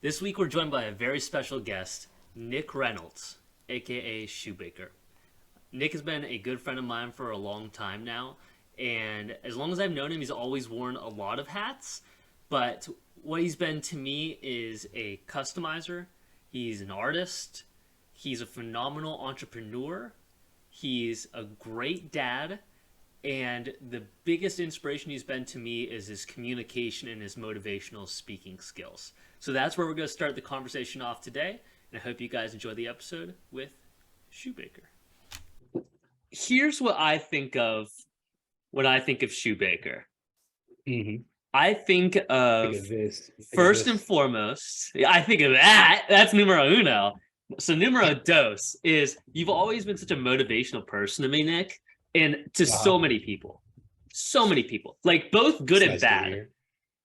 This week we're joined by a very special guest, Nick Reynolds, aka Shoebaker. Nick has been a good friend of mine for a long time now, and as long as I've known him, he's always worn a lot of hats. But what he's been to me is a customizer, he's an artist, he's a phenomenal entrepreneur, he's a great dad, and the biggest inspiration he's been to me is his communication and his motivational speaking skills. So that's where we're going to start the conversation off today. And I hope you guys enjoy the episode with Shoebaker. Here's what I think of when I think of Shoebaker. Mm-hmm. I think of, this. first and foremost, I think of that. That's numero uno. So numero dos is you've always been such a motivational person to me, Nick, and to so many people. So many people. Like both good and bad.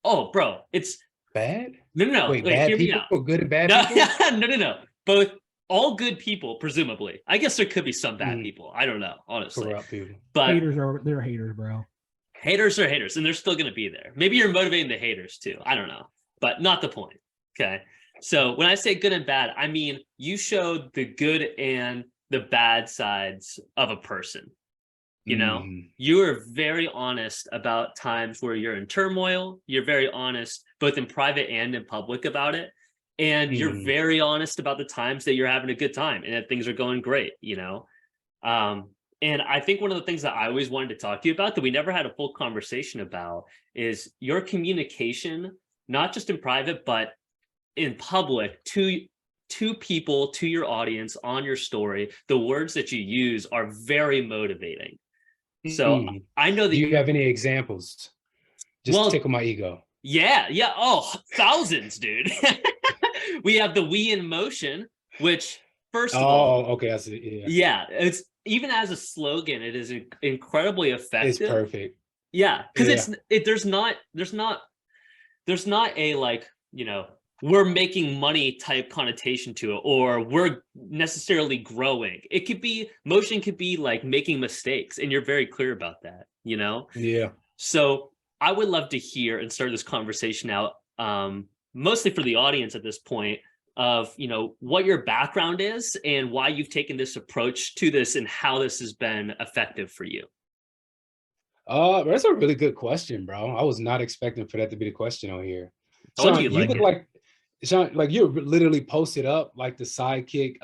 Oh, bro, it's bad? No. Wait, Like, bad hear me people out. or good and bad No, people? no. Both all good people, presumably. I guess there could be some bad people. I don't know, honestly. Corrupt people. But They're haters, bro. haters are haters, and they're still going to be there. Maybe you're motivating the haters too. I don't know, but not the point. Okay. So when I say good and bad, I mean you showed the good and the bad sides of a person. You know, you are very honest about times where you're in turmoil. You're very honest, both in private and in public about it. And you're very honest about the times that you're having a good time and that things are going great, you know? And I think one of the things that I always wanted to talk to you about that we never had a full conversation about is your communication, not just in private, but in public to people, to your audience, on your story. The words that you use are very motivating. So I know that Do you have any examples? Just tickle my ego. Yeah. Oh, thousands, dude. We have the "We in Motion," which first of all, okay, I see. Yeah, it's even as a slogan, it is incredibly effective. It's perfect. Yeah, because there's not a like, you know, we're making money type connotation to it, or we're necessarily growing. It could be motion could be like making mistakes, and you're very clear about that, you know? Yeah. So I would love to hear and start this conversation out, mostly for the audience at this point, of, you know, what your background is and why you've taken this approach to this and how this has been effective for you. That's a really good question, bro. I was not expecting for that to be the question on here. Told Sean, you you like look it. like Sean, like you're literally posted up like the sidekick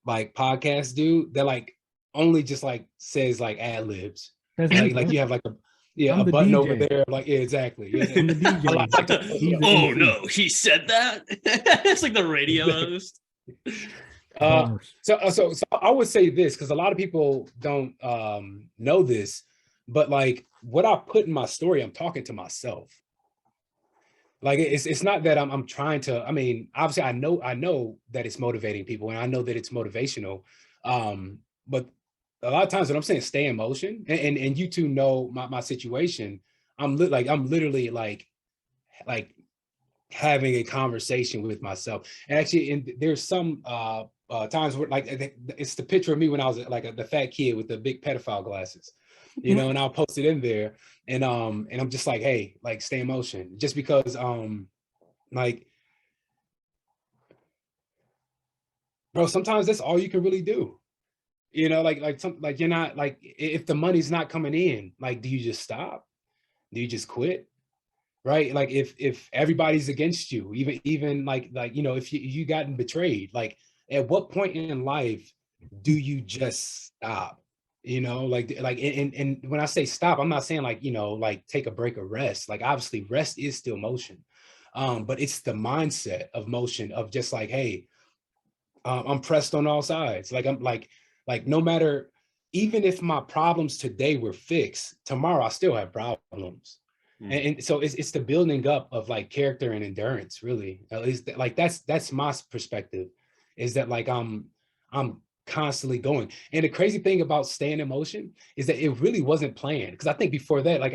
like podcast dude that like only just like says like ad libs. Like you have like a button DJ. over there, like exactly. Yeah. I'm the DJ. I like the, Oh no, he said that. It's like the radio host. So I would say this because a lot of people don't know this, but like what I put in my story, I'm talking to myself. Like it's not that I'm trying to. I mean, obviously, I know that it's motivating people, and I know that it's motivational. But a lot of times when I'm saying stay in motion, and you two know my situation, I'm literally like having a conversation with myself. And actually, and there's some times where like it's the picture of me when I was like the fat kid with the big pedophile glasses, you know, and I'll post it in there. And I'm just like, hey, like stay in motion, just because like, bro, sometimes that's all you can really do. You know, like you're not like, if the money's not coming in, like, do you just stop? Do you just quit? Right? Like if everybody's against you, even like you know, if you gotten betrayed, like at what point in life do you just stop? You know, and when I say stop, I'm not saying like, you know, like take a break or rest. Like obviously rest is still motion. But it's the mindset of motion of just like, hey, I'm pressed on all sides. Like I'm like no matter, even if my problems today were fixed, tomorrow I still have problems. And so it's the building up of like character and endurance, really. At least like that's my perspective, is that like I'm constantly going. And the crazy thing about staying in motion is that it really wasn't planned, because I think before that, like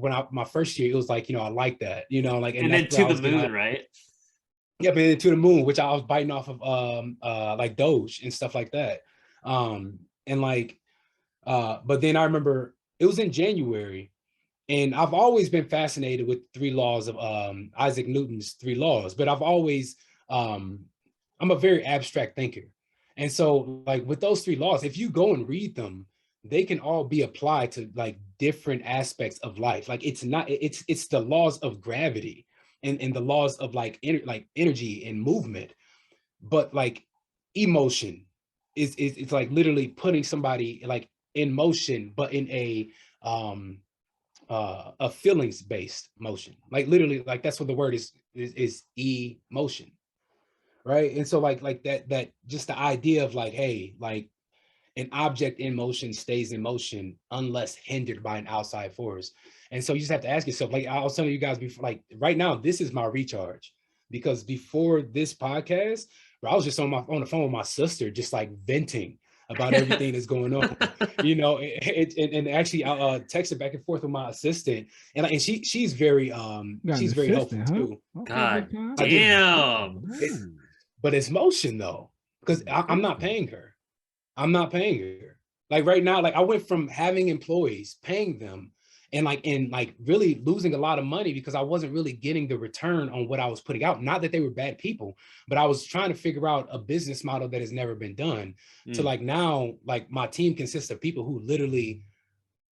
when my first year, it was like, you know, I like that, you know, like, and then to the moon, right? Yeah, but to the moon, which I was biting off of like Doge and stuff like that. And like but then I remember it was in January. And I've always been fascinated with three laws of Isaac Newton's three laws, but I've always, I'm a very abstract thinker. And so like with those three laws, if you go and read them, they can all be applied to like different aspects of life. Like it's the laws of gravity and the laws of like energy and movement, but like emotion is it's like literally putting somebody like in motion, but in a feelings based motion. Like literally, like that's what the word is emotion, right? And so like that just the idea of like, hey, like an object in motion stays in motion unless hindered by an outside force. And so you just have to ask yourself, like I was telling you guys before, like right now, this is my recharge, because before this podcast, I was just on the phone with my sister, just like venting about everything that's going on, you know. And actually I texted back and forth with my assistant, and she's very helpful too. Okay, God good damn. But it's motion though, because I'm not paying her. I'm not paying her. Like right now, like I went from having employees, paying them, and like really losing a lot of money because I wasn't really getting the return on what I was putting out. Not that they were bad people, but I was trying to figure out a business model that has never been done. To like now, like my team consists of people who literally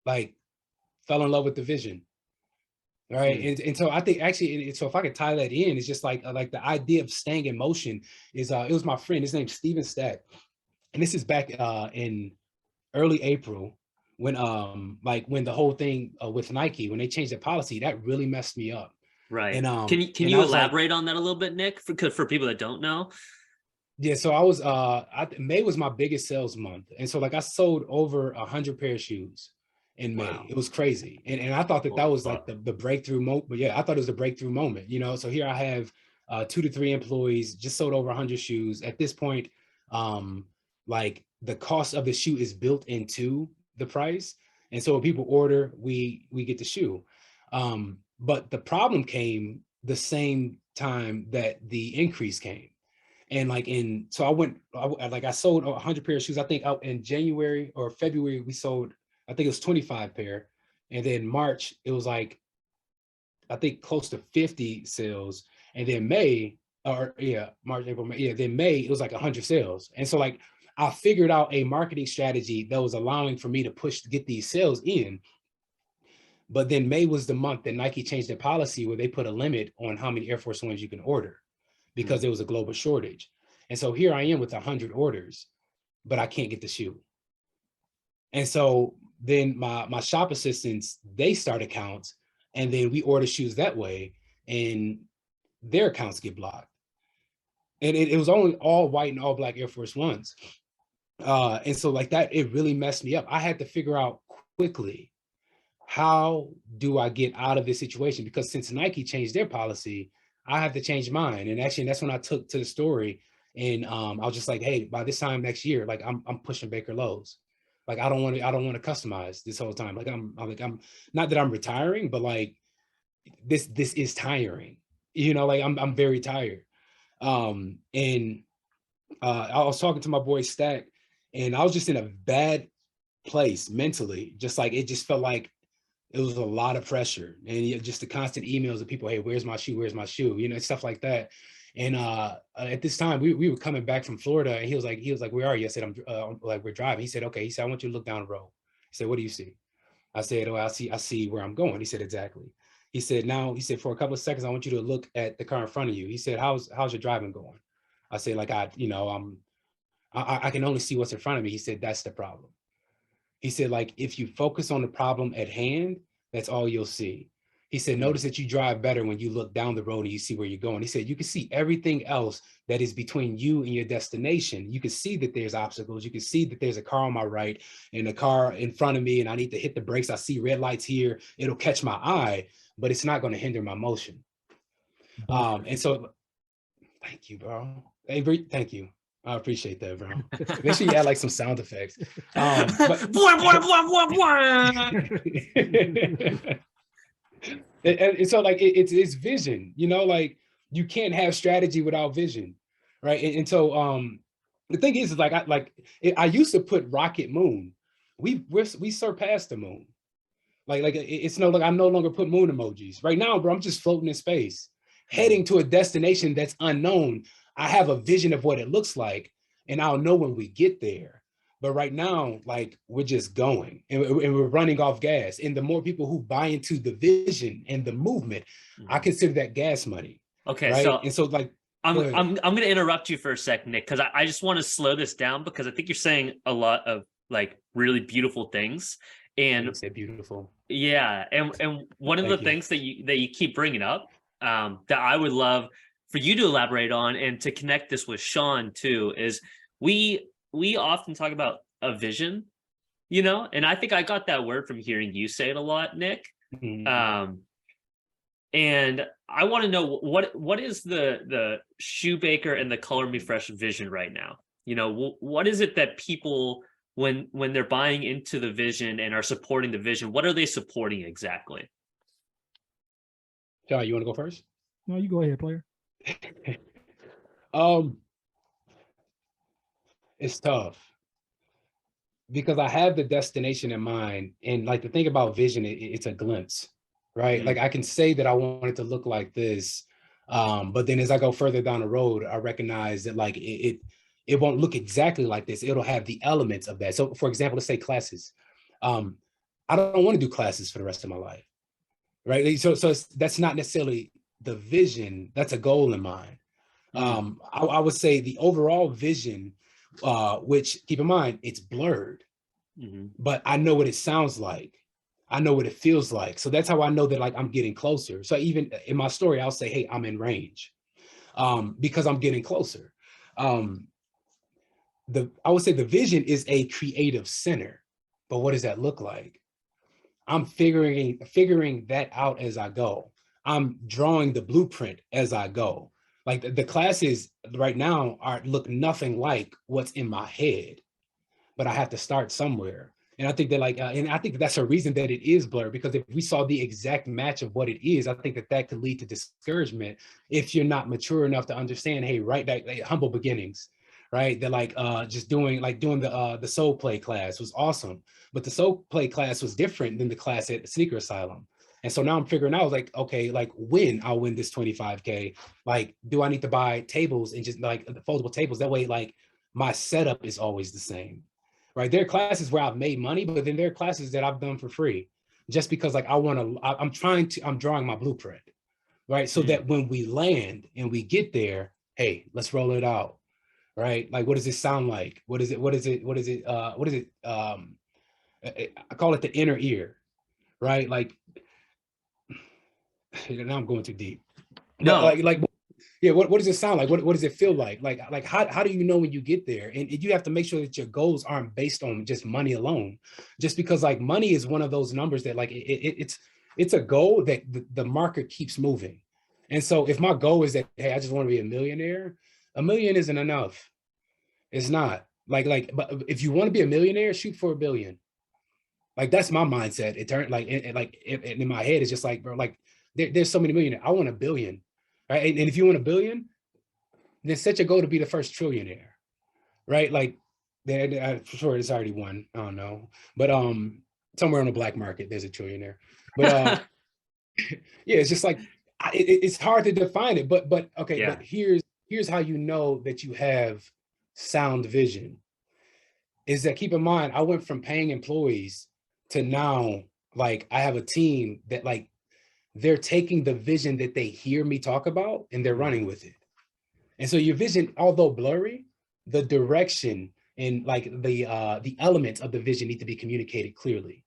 like fell in love with the vision. Right. And so I think actually, so if I could tie that in, it's just like the idea of staying in motion is it was my friend, his name's Steven Stack. And this is back in early April when when the whole thing with Nike, when they changed their policy, that really messed me up. Right. And can you elaborate on that a little bit, Nick, for people that don't know? Yeah, so I was May was my biggest sales month. And so like I sold over 100 pair of shoes in May. Wow. It was crazy. And I thought that was like the breakthrough moment. But yeah, I thought it was a breakthrough moment, you know. So here I have 2 to 3 employees, just sold over 100 shoes. At this point, like the cost of the shoe is built into the price. And so when people order, we get the shoe. But the problem came the same time that the increase came. And so I sold 100 pair of shoes. I think out in January or February, we sold, I think it was 25 pair. And then March, it was like, I think close to 50 sales. And then March, April, May, then May, it was like 100 sales. And so like, I figured out a marketing strategy that was allowing for me to get these sales in. But then May was the month that Nike changed their policy where they put a limit on how many Air Force Ones you can order, because there was a global shortage. And so here I am with 100 orders, but I can't get the shoe. And so then my shop assistants, they start accounts, and then we order shoes that way, and their accounts get blocked. And it was only all white and all black Air Force Ones. And so like that, it really messed me up. I had to figure out quickly, how do I get out of this situation? Because since Nike changed their policy, I have to change mine. And actually, that's when I took to the story, and I was just like, hey, by this time next year, like I'm pushing Baker Lowe's. Like I don't want to customize this whole time. Like I'm not that I'm retiring, but like this is tiring. You know, like I'm very tired. And I was talking to my boy Stack, and I was just in a bad place mentally. Just like it just felt like it was a lot of pressure, and just the constant emails of people, hey, where's my shoe? Where's my shoe? You know, stuff like that. And at this time, we were coming back from Florida, and he was like, where are you? I said, I'm like, we're driving. He said, okay. He said, I want you to look down the road. He said, what do you see? I said, oh, I see where I'm going. He said, exactly. He said, for a couple of seconds, I want you to look at the car in front of you. He said, how's your driving going? I said, like, I can only see what's in front of me. He said, that's the problem. He said, like, if you focus on the problem at hand, that's all you'll see. He said, notice that you drive better when you look down the road and you see where you're going. He said, you can see everything else that is between you and your destination. You can see that there's obstacles. You can see that there's a car on my right and a car in front of me, and I need to hit the brakes. I see red lights here. It'll catch my eye, but it's not going to hinder my motion. And so, thank you, bro. Hey, thank you. I appreciate that, bro. Make sure you add like some sound effects. And so like it's vision, you know, like you can't have strategy without vision, right? And so the thing is like I used to put rocket moon. We surpassed the moon. It's no, like I no longer put moon emojis. Right now, bro, I'm just floating in space, heading to a destination that's unknown. I have a vision of what it looks like, and I'll know when we get there. But right now, like we're just going and we're running off gas. And the more people who buy into the vision and the movement, I consider that gas money. Okay, Right. so And so like, I'm going to interrupt you for a sec, Nick, because I just want to slow this down because I think you're saying a lot of like really beautiful things. And say beautiful. yeah, and one of the things that you keep bringing up that I would love for you to elaborate on and to connect this with Sean too is we often talk about a vision, you know, and I think I got that word from hearing you say it a lot, Nick. And I want to know what is the Shoebaker and the Color Me Fresh vision right now? You know, what is it that people when they're buying into the vision and are supporting the vision, what are they supporting exactly? John, you want to go first? No, you go ahead, player. It's tough because I have the destination in mind, and like the thing about vision, it's a glimpse, right? Like I can say that I want it to look like this, but then as I go further down the road, I recognize that like it won't look exactly like this. It'll have the elements of that. So, for example, let's say classes. I don't want to do classes for the rest of my life, right? So that's not necessarily the vision. That's a goal in mind. I would say the overall vision, which keep in mind, it's blurred, but I know what it sounds like. I know what it feels like. So that's how I know that like I'm getting closer. So even in my story, I'll say, hey, I'm in range because I'm getting closer. I would say the vision is a creative center, but what does that look like? I'm figuring that out as I go. I'm drawing the blueprint as I go. Like the classes right now look nothing like what's in my head, but I have to start somewhere. And I think that and I think that's a reason that it is blurred, because if we saw the exact match of what it is, I think that could lead to discouragement if you're not mature enough to understand, hey, right, like humble beginnings, right? That like just doing the soul play class was awesome, but the soul play class was different than the class at Sneaker Asylum. And so now I'm figuring out like, okay, like when I'll win this 25K, like, do I need to buy tables and just like the foldable tables? That way, like my setup is always the same, right? There are classes where I've made money, but then there are classes that I've done for free just because like I'm drawing my blueprint, right? So that when we land and we get there, hey, let's roll it out, right? Like, what does it sound like? What is it? I call it the inner ear, right? Like, now I'm going too deep. No, yeah, what does it sound like? What does it feel like? Like how do you know when you get there? And you have to make sure that your goals aren't based on just money alone. Just because like money is one of those numbers that like it's a goal that the market keeps moving. And so if my goal is that, hey, I just want to be a millionaire, a million isn't enough. It's not. But if you want to be a millionaire, shoot for $1 billion. Like that's my mindset. It turned like in my head, it's just like, bro, like there's so many millionaires. I want $1 billion. Right. And if you want $1 billion, then set your goal to be the first trillionaire. Right. Like for sure it's already one. I don't know. But somewhere on the black market, there's a trillionaire. But yeah, it's just like it's hard to define it. But okay, yeah. But here's how you know that you have sound vision. Is that, keep in mind, I went from paying employees to now, like I have a team that like they're taking the vision that they hear me talk about and they're running with it. And so your vision, although blurry, the direction and like the elements of the vision need to be communicated clearly.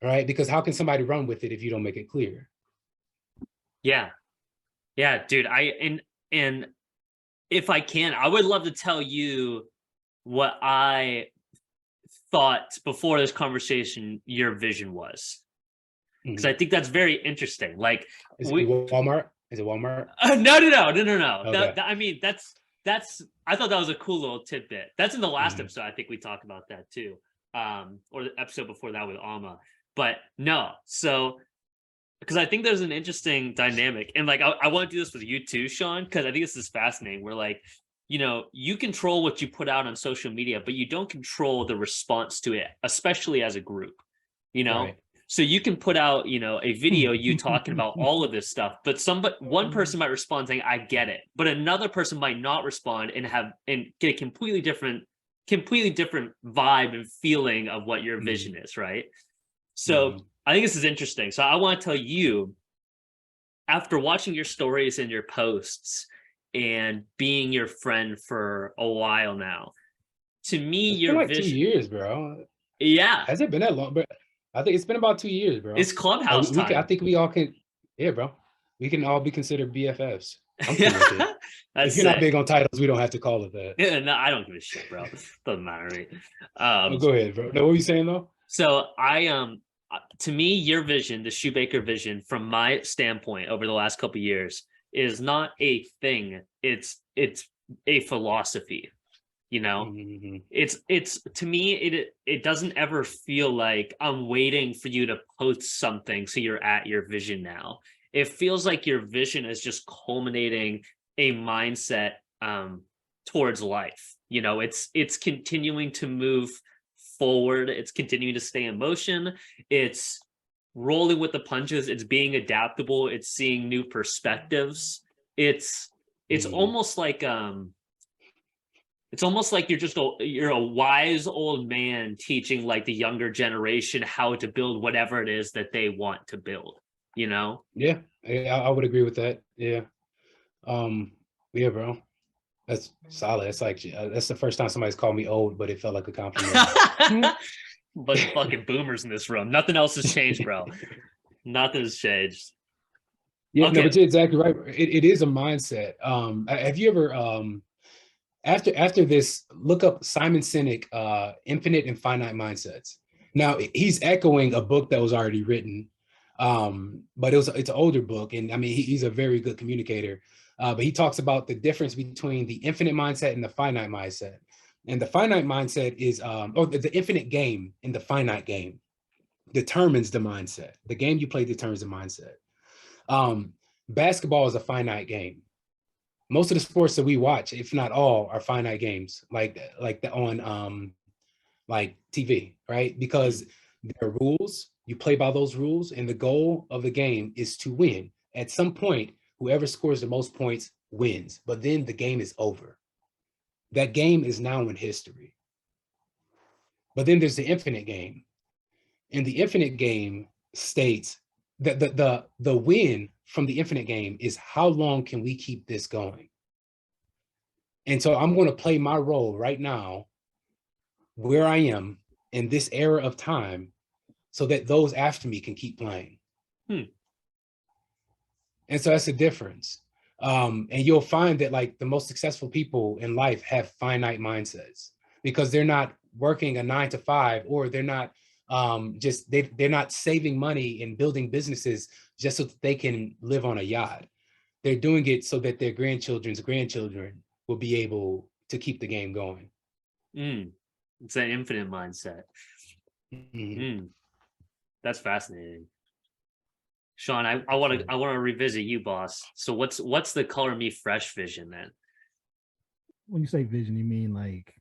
Right? Because how can somebody run with it if you don't make it clear? Yeah, dude. And if I can, I would love to tell you what I thought before this conversation your vision was, because I think that's very interesting. Like, is it Walmart? Is it Walmart? No. Okay. I mean, that's I thought that was a cool little tidbit. That's in the last episode. I think we talked about that too, or the episode before that with Alma. But no, so because I think there's an interesting dynamic, and like I want to do this with you too, Sean, because I think this is fascinating. We're like, you know, you control what you put out on social media, but you don't control the response to it, especially as a group. you know? Right. So you can put out, you know, a video you talking about all of this stuff, but one person might respond saying, I get it, but another person might not respond and get a completely different vibe and feeling of what your vision is, right? So I think this is interesting. So I want to tell you, after watching your stories and your posts and being your friend for a while now, to me, It's been your like 2 vision, years, bro. yeah, Has it been that long? But I think it's been about 2 years, bro. it's Like Clubhouse we can, I time. think we all can, yeah, bro. We can all be considered BFFs. I'm cool with it. That's If you're not sick. big on titles, we don't have to call it that. Yeah, no, I don't give a shit, bro. Doesn't matter to me. Oh, go ahead, bro. No, what were you saying though? So to me, your vision, the Shoebaker vision, from my standpoint over the last couple of years, is not a thing. It's a philosophy. You know, Mm-hmm. it's to me, it doesn't ever feel like I'm waiting for you to post something so you're at your vision now. It feels like your vision is just culminating a mindset towards life. You know, it's continuing to move forward, it's continuing to stay in motion, it's rolling with the punches, it's being adaptable, it's seeing new perspectives. It's almost like you're a wise old man teaching like the younger generation how to build whatever it is that they want to build, you know? Yeah, I would agree with that. Yeah. Yeah, bro. That's solid. It's like that's the first time somebody's called me old, but it felt like a compliment. Bunch of fucking boomers in this room. Nothing else has changed, bro. Nothing has changed. Yeah, no, but Okay. you're exactly right. It is a mindset. Have you ever after this, look up Simon Sinek, Infinite and Finite Mindsets. Now he's echoing a book that was already written, but it's an older book, and I mean he's a very good communicator. But he talks about the difference between the infinite mindset and the finite mindset. And the finite mindset is, or the infinite game and the finite game determines the mindset. The game you play determines the mindset. Basketball is a finite game. Most of the sports that we watch, if not all, are finite games, like on like TV, right? Because there are rules. You play by those rules, and the goal of the game is to win. At some point, whoever scores the most points wins, but then the game is over. That game is now in history. But then there's the infinite game. And the infinite game states that the win from the infinite game is how long can we keep this going? And so I'm going to play my role right now where I am in this era of time so that those after me can keep playing. And so that's the difference. And you'll find that like the most successful people in life have finite mindsets because they're not working a 9 to 5, or they're not they're not saving money and building businesses just so that they can live on a yacht. They're doing it so that their grandchildren's grandchildren will be able to keep the game going. It's an infinite mindset. That's fascinating. Sean, I want to revisit you, boss. So what's the Color Me Fresh vision then? When you say vision, you mean like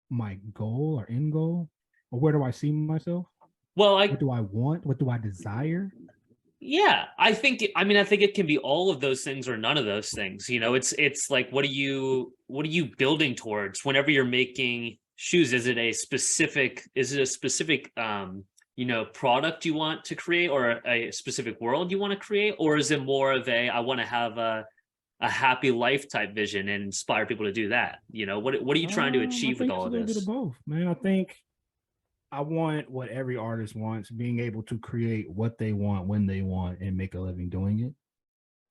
my goal or end goal, or where do I see myself? Well, what do I want? What do I desire? Yeah, I think it can be all of those things or none of those things. You know, it's like what are you building towards whenever you're making shoes? Is it a specific you know, product you want to create, or a specific world you want to create, or is it more of I want to have a happy life type vision and inspire people to do that? You know, what are you trying to achieve with all of this? A little bit of both, man. I think I want what every artist wants, being able to create what they want when they want and make a living doing it.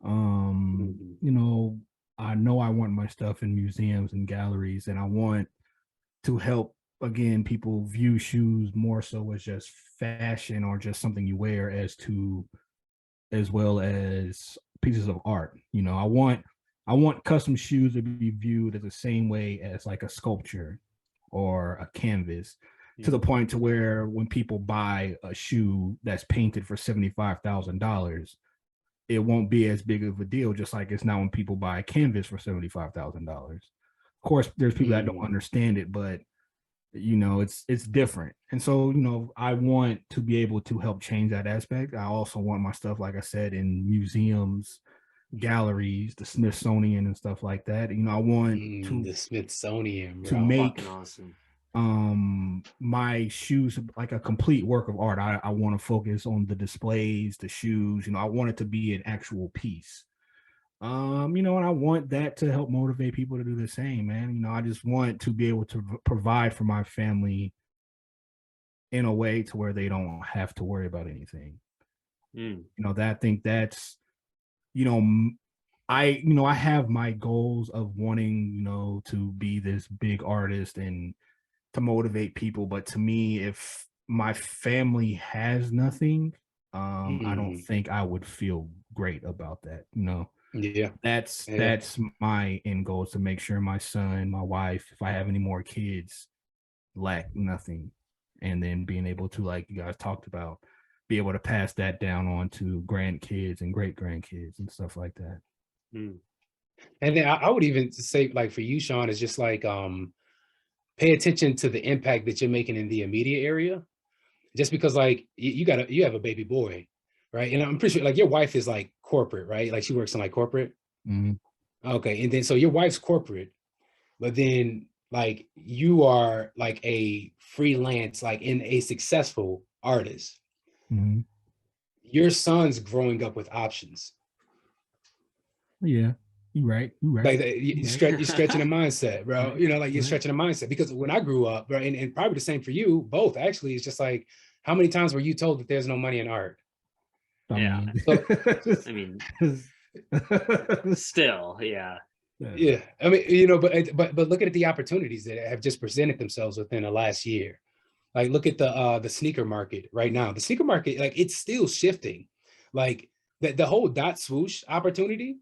You know I want my stuff in museums and galleries, and I want to help again people view shoes more so as just fashion or just something you wear as well as pieces of art. You know, I want custom shoes to be viewed as the same way as like a sculpture or a canvas, to the point to where when people buy a shoe that's painted for $75,000, it won't be as big of a deal, just like it's now when people buy a canvas for $75,000. Of course, there's people that don't understand it, but you know, it's different. And so, you know, I want to be able to help change that aspect. I also want my stuff, like I said, in museums, galleries, the Smithsonian and stuff like that. You know, I want The Smithsonian, to bro. make Fucking awesome. my shoes like a complete work of art. I want to focus on the displays, the shoes, you know, I want it to be an actual piece. You know, and I want that to help motivate people to do the same, man. You know, I just want to be able to provide for my family in a way to where they don't have to worry about anything. You know, that I think that's, you know, I have my goals of wanting, you know, to be this big artist and to motivate people. But to me, if my family has nothing, I don't think I would feel great about that, you know. Yeah. That's my end goal, is to make sure my son, my wife, if I have any more kids, lack nothing. And then being able to, like you guys talked about, be able to pass that down on to grandkids and great grandkids and stuff like that. And then I would even say, like, for you, Sean, is just like pay attention to the impact that you're making in the immediate area. Just because, like, you have a baby boy, right? And I'm pretty sure, like, your wife is like corporate, right? Like, she works in like corporate. Okay, and then so your wife's corporate, but then like you are like a freelance, like in a successful artist. Your son's growing up with options. Yeah, you're right. Like you're stretching a mindset, bro. You know, like you're stretching a mindset, because when I grew up, right, and probably the same for you both, actually, it's just like, how many times were you told that there's no money in art? Yeah. So, I mean, still, yeah. Yeah, I mean, you know, but look at the opportunities that have just presented themselves within the last year. Like, look at the sneaker market right now. The sneaker market, like, it's still shifting. Like the whole dot swoosh opportunity,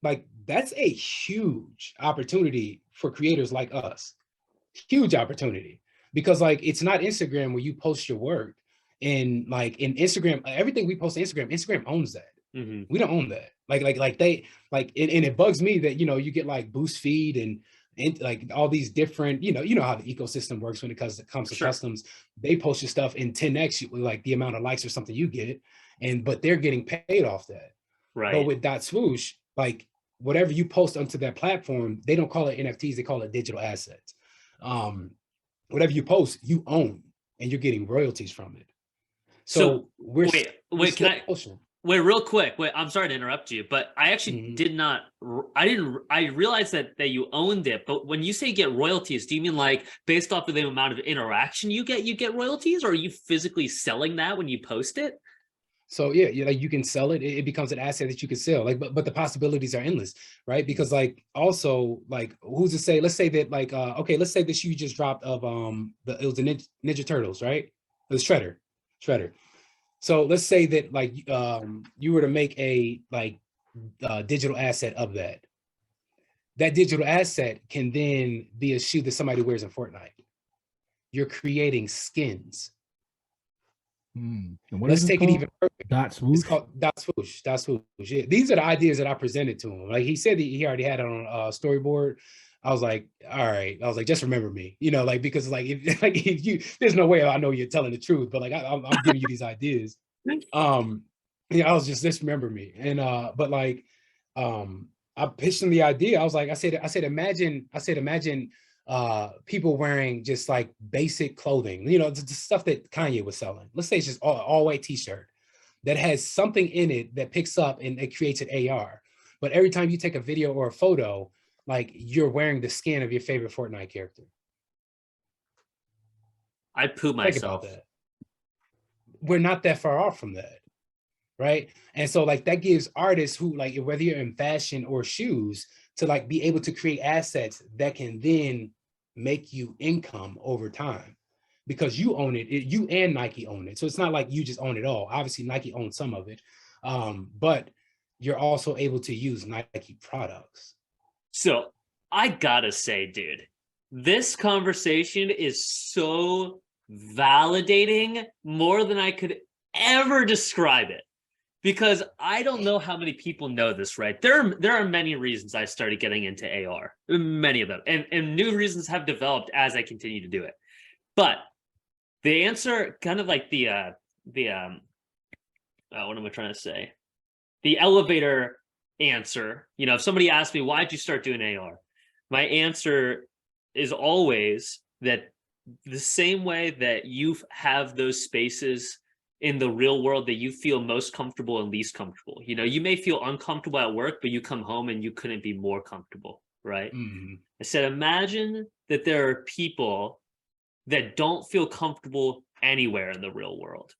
like, that's a huge opportunity for creators like us. Huge opportunity, because like, it's not Instagram where you post your work, and like in Instagram, everything we post to Instagram owns that. We don't own that. Like they like, and it bugs me that, you know, you get like boost feed and like all these different, you know how the ecosystem works when it comes to customs. They post your stuff in 10x like the amount of likes or something you get, but they're getting paid off that. Right. But with dot swoosh, like, whatever you post onto that platform, they don't call it NFTs, they call it digital assets. Whatever you post, you own, and you're getting royalties from it. So wait, wait, real quick. Wait, I'm sorry to interrupt you, but I actually I realized that you owned it, but when you say get royalties, do you mean like based off of the amount of interaction you get royalties, or are you physically selling that when you post it? So yeah, like, you can sell it. It becomes an asset that you can sell. Like, but the possibilities are endless, right? Because like, also, like, who's to say? Let's say that, like, okay, let's say this you just dropped of it was the Ninja Turtles, right? It was Shredder. So let's say that, like, you were to make a like digital asset of that. That digital asset can then be a shoe that somebody wears in Fortnite. You're creating skins. Let's take it even further. Dot swoosh. It's called dot swoosh. Dot swoosh. Yeah. These are the ideas that I presented to him. Like, he said that he already had it on a storyboard. I was like, all right. I was like, just remember me, you know, like, because like, if you, there's no way I know you're telling the truth, but like, I'm giving you these ideas. Yeah, I was just remember me. And but like, I pitched him the idea. I said imagine people wearing just like basic clothing, you know, the stuff that Kanye was selling. Let's say it's just all white t-shirt that has something in it that picks up and it creates an AR. But every time you take a video or a photo, like, you're wearing the skin of your favorite Fortnite character. I poop myself. Think about that. We're not that far off from that, right? And so like, that gives artists who, like, whether you're in fashion or shoes, to like be able to create assets that can then make you income over time, because you own it. You and Nike own it. So it's not like you just own it all. Obviously Nike owns some of it, but you're also able to use Nike products. So I gotta say, dude, this conversation is so validating, more than I could ever describe it, because I don't know how many people know this, right? There are many reasons I started getting into AR, many of them, and new reasons have developed as I continue to do it. But the answer, kind of like what am I trying to say? The elevator answer, if somebody asked me, why'd you start doing AR? My answer is always that the same way that you have those spaces in the real world that you feel most comfortable and least comfortable. You may feel uncomfortable at work, but you come home and you couldn't be more comfortable, right? Mm-hmm. I said, imagine that there are people that don't feel comfortable anywhere in the real world.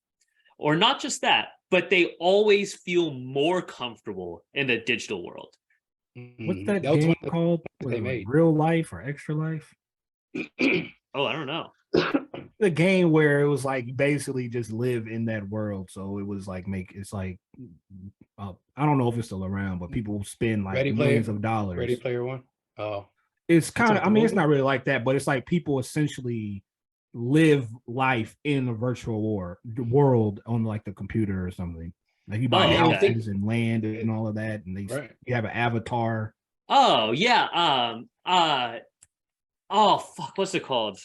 Or not just that, but they always feel more comfortable in the digital world. What's that was game one of the called? they Was it like made. Real Life or Extra Life? Oh, I don't know. The game where it was like basically just live in that world. So it was like it's like I don't know if it's still around, but people spend like millions of dollars. Ready Player One. Oh, It's kind of, I mean, it's movie? not really like that, but it's like people essentially live life in a virtual world on like the computer or something. Like you buy houses and land and all of that, and you have an avatar. Oh yeah. Oh fuck, what's it called?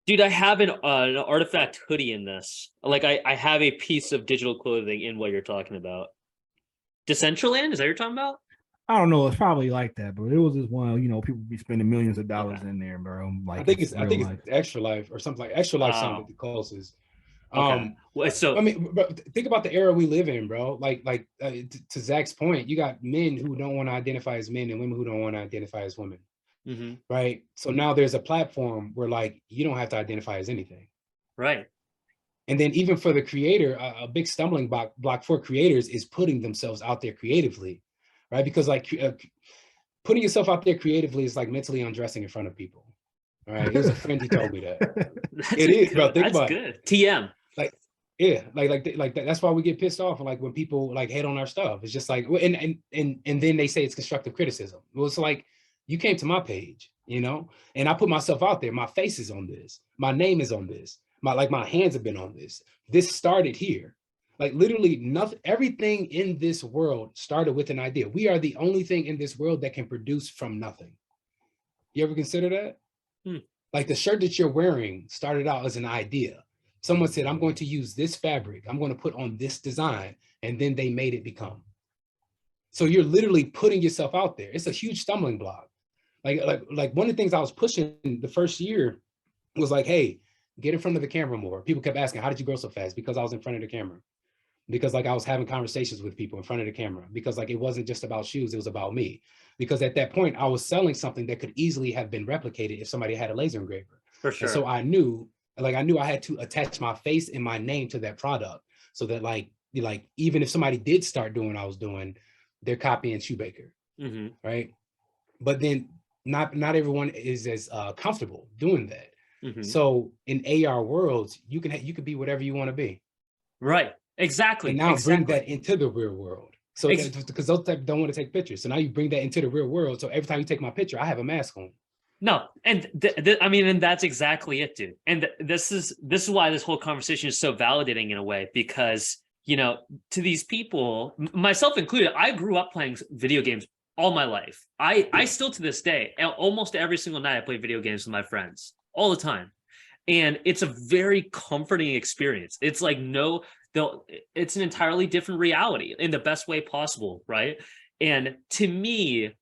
Dude, I have an artifact hoodie in this. Like I have a piece of digital clothing in what you're talking about. Decentraland, is that what you're talking about? I don't know. It's probably like that, but it was just one. People be spending millions of dollars in there, bro. Like I think it's Extra Life or something like Extra Life sounded the closest. Okay. So I mean, bro, think about the era we live in, bro. Like to Zach's point, you got men who don't want to identify as men and women who don't want to identify as women. Mm-hmm. Right. So now there's a platform where like you don't have to identify as anything. Right. And then even for the creator, a big stumbling block for creators is putting themselves out there creatively, right? Because like putting yourself out there creatively is like mentally undressing in front of people. All right. It was a friend who told me that. It is, bro. Think about it. TM. Like, yeah, like that's why we get pissed off like when people like hate on our stuff. It's just like, and then they say it's constructive criticism. Well, it's like you came to my page, and I put myself out there. My face is on this. My name is on this. My hands have been on this. This started here. Like literally nothing, everything in this world started with an idea. We are the only thing in this world that can produce from nothing. You ever consider that? Like the shirt that you're wearing started out as an idea. Someone said, I'm going to use this fabric. I'm going to put on this design. And then they made it become. So you're literally putting yourself out there. It's a huge stumbling block. Like one of the things I was pushing the first year was like, hey, get in front of the camera more. People kept asking, how did you grow so fast? Because I was in front of the camera. Because like I was having conversations with people in front of the camera. Because like it wasn't just about shoes, it was about me. Because at that point I was selling something that could easily have been replicated if somebody had a laser engraver. For sure. And so I knew I had to attach my face and my name to that product so that like even if somebody did start doing what I was doing, they're copying Shoebaker. Mm-hmm. Right. But then not everyone is as comfortable doing that. Mm-hmm. So in AR worlds, you can be whatever you want to be. Right. Exactly. And now bring that into the real world. So because those types don't want to take pictures. So now you bring that into the real world. So every time you take my picture, I have a mask on. No, and and that's exactly it, dude. And this is why this whole conversation is so validating in a way, because to these people, myself included, I grew up playing video games all my life. I still to this day, almost every single night, I play video games with my friends all the time, and it's a very comforting experience. It's like it's an entirely different reality in the best way possible, right? And to me,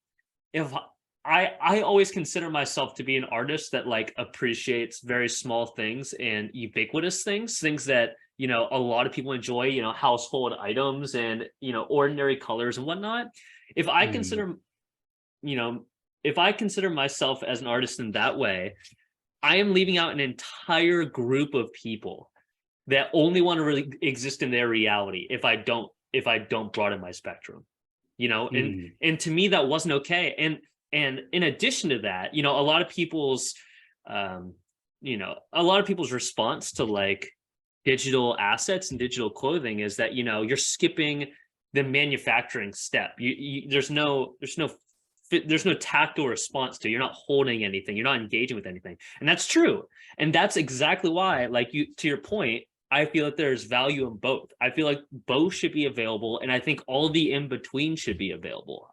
if I always consider myself to be an artist that like appreciates very small things and ubiquitous things that, a lot of people enjoy, household items and, ordinary colors and whatnot. If I consider myself as an artist in that way, I am leaving out an entire group of people that only want to really exist in their reality if I don't broaden my spectrum, and to me that wasn't okay. And in addition to that, a lot of people's response to like digital assets and digital clothing is that, you're skipping the manufacturing step. There's no tactile response to it. You're not holding anything. You're not engaging with anything. And that's true. And that's exactly why, like to your point, I feel like there's value in both. I feel like both should be available. And I think all the in between should be available.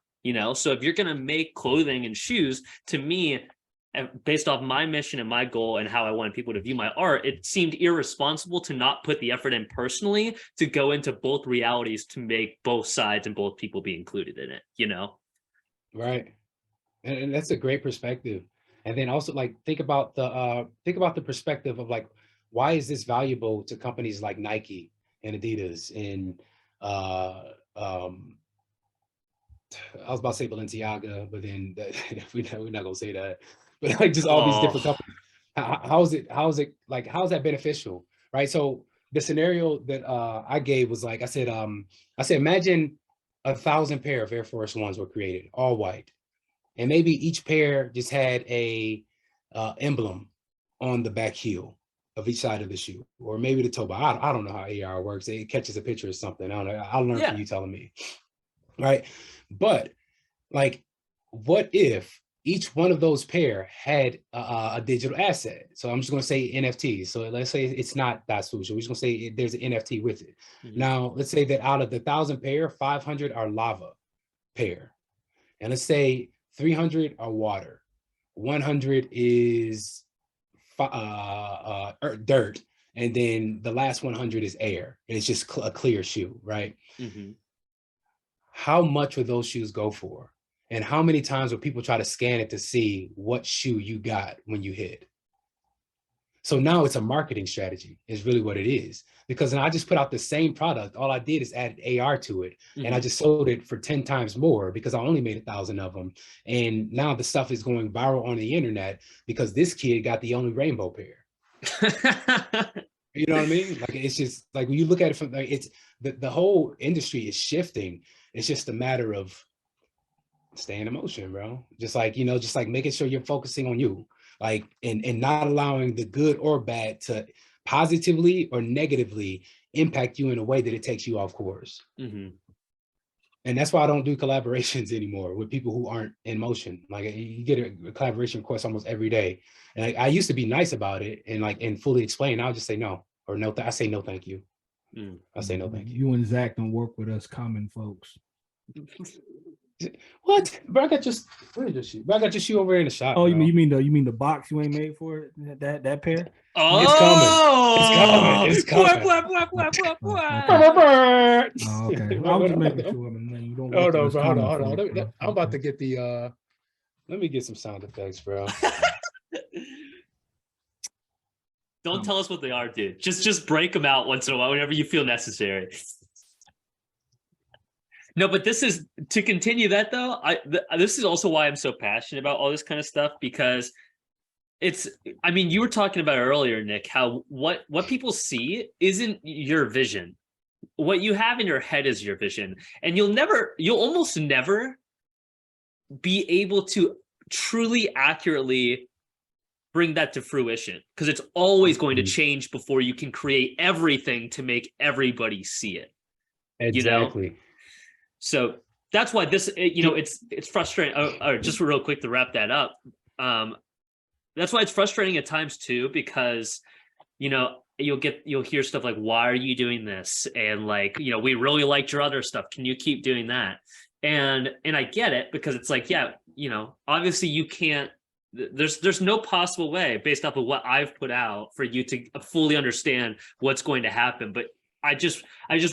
So if you're going to make clothing and shoes, to me, and based off my mission and my goal and how I wanted people to view my art, it seemed irresponsible to not put the effort in personally to go into both realities to make both sides and both people be included in it, you know? Right. And that's a great perspective. And then also like think about the perspective of like, why is this valuable to companies like Nike and Adidas and I was about to say Balenciaga, but then we're not gonna say that. But like just all these different Oh, companies. How's that beneficial? Right. So the scenario that I gave was like I said imagine 1,000 pair of Air Force Ones were created, all white. And maybe each pair just had a emblem on the back heel of each side of the shoe, or maybe the toe bar. I don't know how AR works. It catches a picture or something. I don't know. I'll learn from yeah. you telling me, right? But like, what if each one of those pair had a digital asset? So I'm just going to say NFT. So let's say it's not that solution. We're just going to say there's an NFT with it. Mhm. Now, let's say that out of the 1,000 pair, 500 are lava pair. And let's say 300 are water. 100 is dirt. And then the last 100 is air. And it's just a clear shoe, right? Mhm. How much would those shoes go for? And how many times would people try to scan it to see what shoe you got when you hit? So now it's a marketing strategy is really what it is. Because I just put out the same product. All I did is add AR to it. Mhm. And I just sold it for 10 times more because I only made 1,000 of them. And now the stuff is going viral on the internet because this kid got the only rainbow pair. You know what I mean? Like, it's just like when you look at it from like, it's the whole industry is shifting. It's just a matter of staying in motion, bro. Just like, just like making sure you're focusing on you, like, and not allowing the good or bad to positively or negatively impact you in a way that it takes you off course. Mhm. And that's why I don't do collaborations anymore with people who aren't in motion. Like, you get a collaboration request almost every day. And I used to be nice about it and fully explain. I'll just say no, or no, I say no, thank you. Mm. I say no, thank you. You and Zach don't work with us common folks. What? Bro, I got your shoe. Bro, I got your shoe over in the shop. Oh, bro. you mean the box you ain't made for it? That pair? Oh, It's coming. Oh, okay. I was just making sure, man. You don't Hold work on, with us bro. common Hold on. folks, bro. I'm about to get the let me get some sound effects, bro. Don't tell us what they are, dude. Just break them out once in a while whenever you feel necessary. No, but this is to continue that though. This is also why I'm so passionate about all this kind of stuff, because I mean, you were talking about it earlier, Nick, how what people see isn't your vision. What you have in your head is your vision. And you'll almost never be able to truly accurately bring that to fruition, because it's always going to change before you can create everything to make everybody see it. Exactly. You know? So that's why this, it's frustrating. Just real quick to wrap that up. That's why it's frustrating at times too, because, you'll hear stuff like, why are you doing this? And like, we really liked your other stuff. Can you keep doing that? And I get it, because it's like, yeah, obviously you can't, there's no possible way based off of what I've put out for you to fully understand what's going to happen. But I just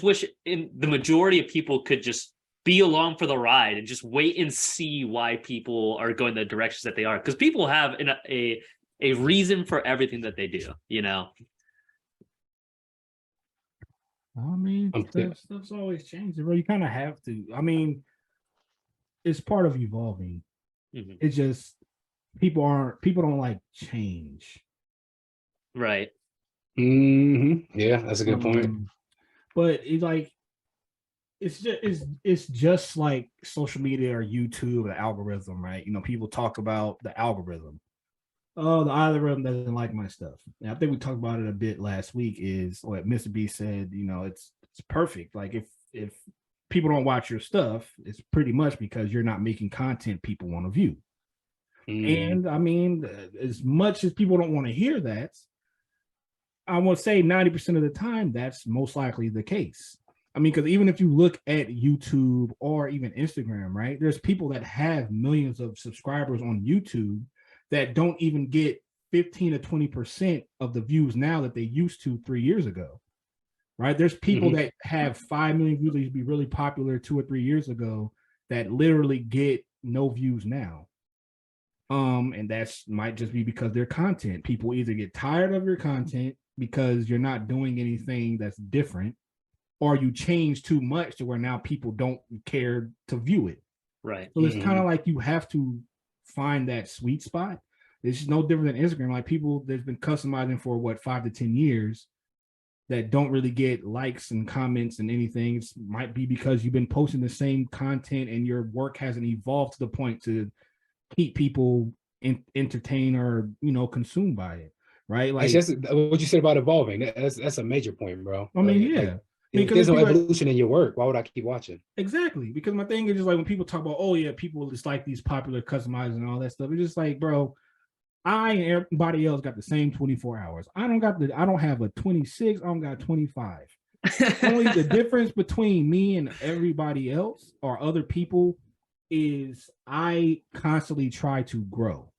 wish in the majority of people could just be along for the ride and just wait and see why people are going the directions that they are. Because people have a reason for everything that they do, I mean, stuff's always changing, bro. You kind of have to. I mean, it's part of evolving. Mm-hmm. It's just people don't like change. Right. Mm-hmm. Yeah, that's a good point. But it's just like social media or YouTube, the algorithm, right? People talk about the algorithm. Oh, the algorithm doesn't like my stuff. And I think we talked about it a bit last week. Is what Mr. B said. It's perfect. Like if people don't watch your stuff, it's pretty much because you're not making content people want to view. And I mean, as much as people don't want to hear that, I would say 90% of the time, that's most likely the case. I mean, because even if you look at YouTube or even Instagram, right, there's people that have millions of subscribers on YouTube that don't even get 15 to 20% of the views now that they used to 3 years ago. Right? There's people that have 5 million views that used to be really popular 2 or 3 years ago that literally get no views now. And that's might just be because their content. People either get tired of your content because you're not doing anything that's different, or you change too much to where now people don't care to view it. Right. So it's kind of like you have to find that sweet spot. It's just no different than Instagram. Like people that's been customizing for what 5 to 10 years that don't really get likes and comments and anything. It might be because you've been posting the same content and your work hasn't evolved to the point to keep people entertained or, you know, consumed by it. Right. Like that's what you said about evolving. That's a major point, bro. I mean, like, yeah. If there's no evolution in your work, why would I keep watching? Exactly. Because my thing is just like when people talk about, oh yeah, people just like these popular customizers and all that stuff. It's just like, bro, I and everybody else got the same 24 hours. I don't have a 26, I don't got 25. Only the difference between me and everybody else or other people is I constantly try to grow.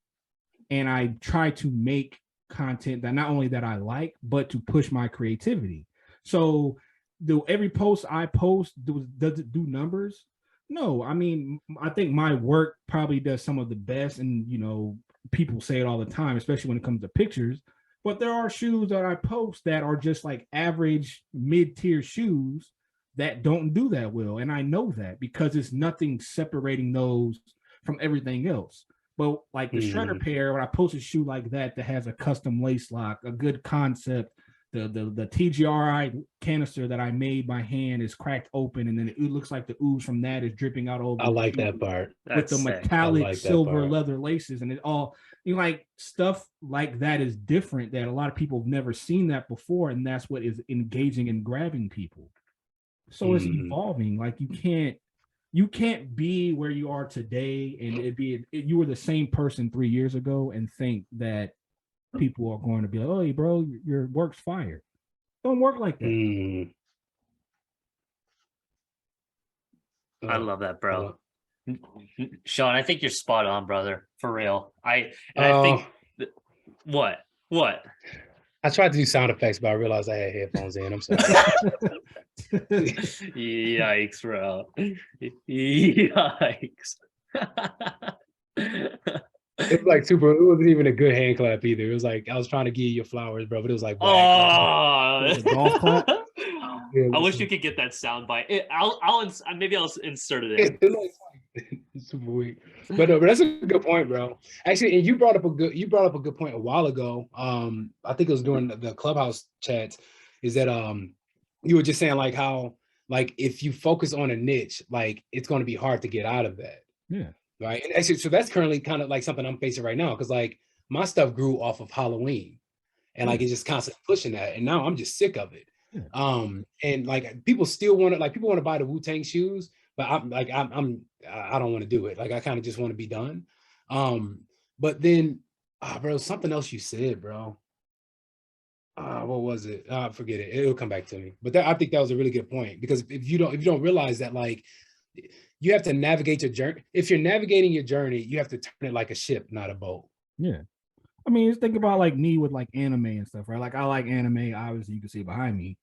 And I try to make content that not only that I like, but to push my creativity. So do every post I post, does it do numbers? No. I mean, I think my work probably does some of the best, and you know, people say it all the time, especially when it comes to pictures. But there are shoes that I post that are just like average mid-tier shoes that don't do that well. And I know that because it's nothing separating those from everything else. But like the Shredder pair, when I post a shoe like that has a custom lace lock, a good concept, the TGRI canister that I made by hand is cracked open, and then it looks like the ooze from that is dripping out over. I like that part. With the metallic silver leather laces, and it all, you know, like stuff like that is different that a lot of people have never seen that before, and that's what is engaging and grabbing people. So it's evolving. Like you can't be where you are today and you were the same person 3 years ago and think that people are going to be like, oh, hey, bro, your work's fire. Don't work like that. I love that, bro. Sean, I think you're spot on, brother. For real. I think what? I tried to do sound effects, but I realized I had headphones in. I'm sorry. Yikes, bro. Yikes. It's like it wasn't even a good hand clap either. It was like I was trying to give you your flowers, bro, but it was like golf clap. I wish you could get that sound bite. Maybe I'll insert it in. It's super weak. But that's a good point, bro. Actually, and you brought up a good point a while ago. I think it was during the Clubhouse chats, is that you were just saying like how like if you focus on a niche, like it's going to be hard to get out of that. Yeah. Right. And actually, so that's currently kind of like something I'm facing right now, because like my stuff grew off of Halloween, and like it's just constantly pushing that, and now I'm just sick of it. Yeah. And like people still want to buy the Wu-Tang shoes, but I don't want to do it. Like I kind of just want to be done. But then, bro, something else you said, bro. What was it? Forget it. It'll come back to me. But I think that was a really good point, because if you don't realize that, like, you have to navigate your journey. If you're navigating your journey, you have to turn it like a ship, not a boat. Yeah. I mean, just think about like me with like anime and stuff, right? Like I like anime, obviously you can see it behind me,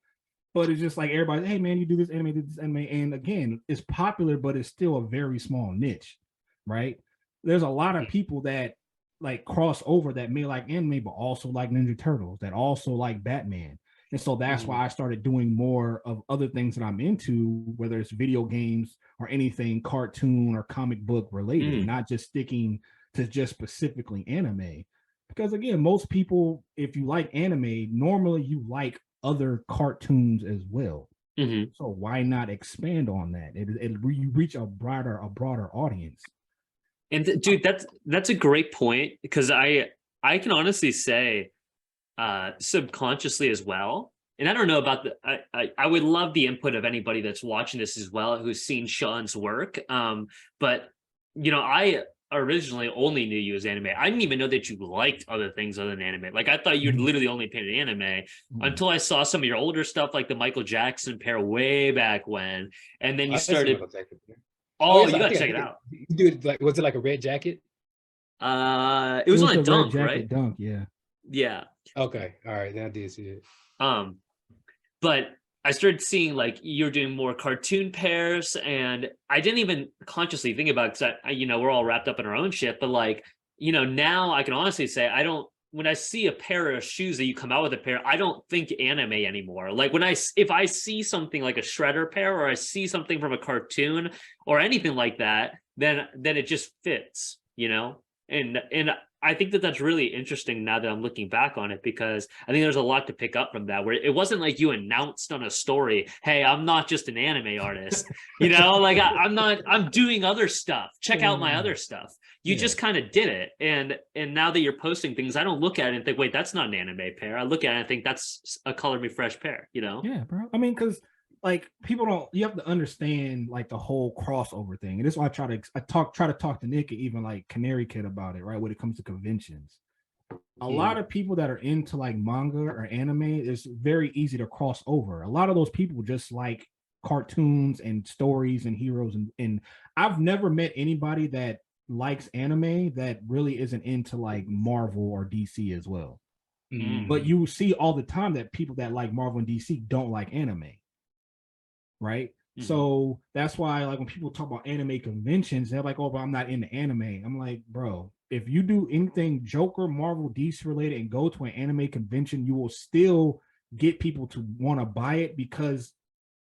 but it's just like everybody, hey man, you do this anime. And again, it's popular, but it's still a very small niche, right? There's a lot of people that like cross over that may like anime, but also like Ninja Turtles, that also like Batman. And so that's why I started doing more of other things that I'm into, whether it's video games or anything cartoon or comic book related, not just sticking to just specifically anime. Because again, most people, if you like anime, normally you like other cartoons as well. So why not expand on that? You reach a broader audience. And dude, that's a great point, because I can honestly say, subconsciously as well. And I don't know about I would love the input of anybody that's watching this as well, who's seen Sean's work. But you know, I originally only knew you as anime. I didn't even know that you liked other things other than anime. Like I thought you'd literally only painted anime until I saw some of your older stuff, like the Michael Jackson pair way back when. And then you started. Oh, you gotta check it out. You do it like, was it like a red jacket? It was on the a red dunk, jacket right? dunk, yeah. Yeah. Okay, all right, then I did see it. But I started seeing like you're doing more cartoon pairs, and I didn't even consciously think about it because we're all wrapped up in our own shit. But like, now I can honestly say I don't. When I see a pair of shoes that you come out with a pair, I don't think anime anymore. Like if I see something like a Shredder pair, or I see something from a cartoon or anything like that, then it just fits, and I think that that's really interesting now that I'm looking back on it, because I think there's a lot to pick up from that, where it wasn't like you announced on a story, hey, I'm not just an anime artist, like I'm doing other stuff. Check out my other stuff. You just kind of did it. And now that you're posting things, I don't look at it and think, wait, that's not an anime pair. I look at it and think that's a Color Me Fresh pair, Yeah, bro. I mean, because like you have to understand like the whole crossover thing. And this is why I try to talk to Nick and even like Canary Kid about it, right? When it comes to conventions. A lot of people that are into like manga or anime, is very easy to cross over. A lot of those people just like cartoons and stories and heroes. And I've never met anybody that likes anime that really isn't into like Marvel or DC as well. But you see all the time that people that like Marvel and DC don't like anime. Right. So that's why, like, when people talk about anime conventions, they're like, oh, but I'm not into anime. I'm like, bro, if you do anything Joker, Marvel, DC related and go to an anime convention, you will still get people to want to buy it, because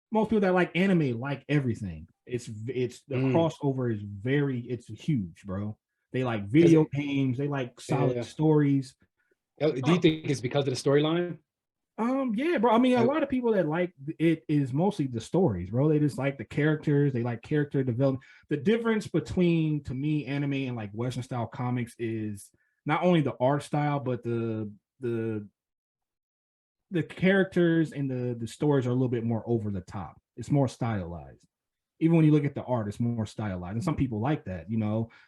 most people that like anime like everything. It's the crossover is it's huge, bro. They like video games, they like solid stories. Do you think it's because of the storyline? Yeah, bro. I mean, a lot of people that like it is mostly the stories, bro. They just like the characters. They like character development. The difference between, to me, anime and like Western style comics is not only the art style, but the characters and the stories are a little bit more over the top. It's more stylized. Even when you look at the art, it's more stylized, and some people like that.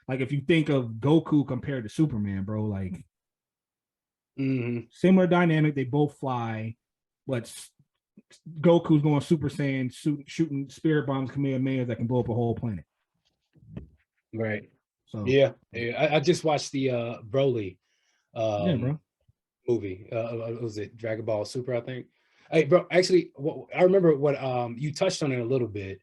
Like if you think of Goku compared to Superman, bro, like. Similar dynamic, they both fly, but Goku's going Super Saiyan, shooting spirit bombs, Kamehameha that can blow up a whole planet. Right. So I just watched the Broly bro. movie. Was it Dragon Ball Super, I think? Hey, bro, actually, I remember what you touched on it a little bit.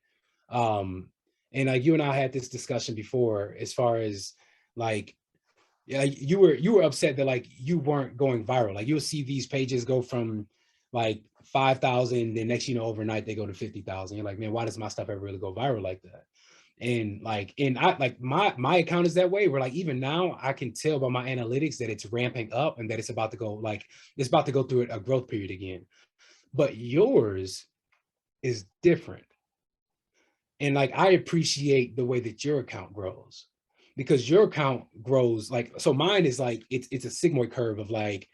And you and I had this discussion before, as far as like, yeah, you were upset that like you weren't going viral. Like you'll see these pages go from like 5,000, then next overnight they go to 50,000. You're like, man, why does my stuff ever really go viral like that? And I like my account is that way, where like even now I can tell by my analytics that it's ramping up and that it's about to go through a growth period again. But yours is different. And like I appreciate the way that your account grows, because your account grows so mine is like it's a sigmoid curve of like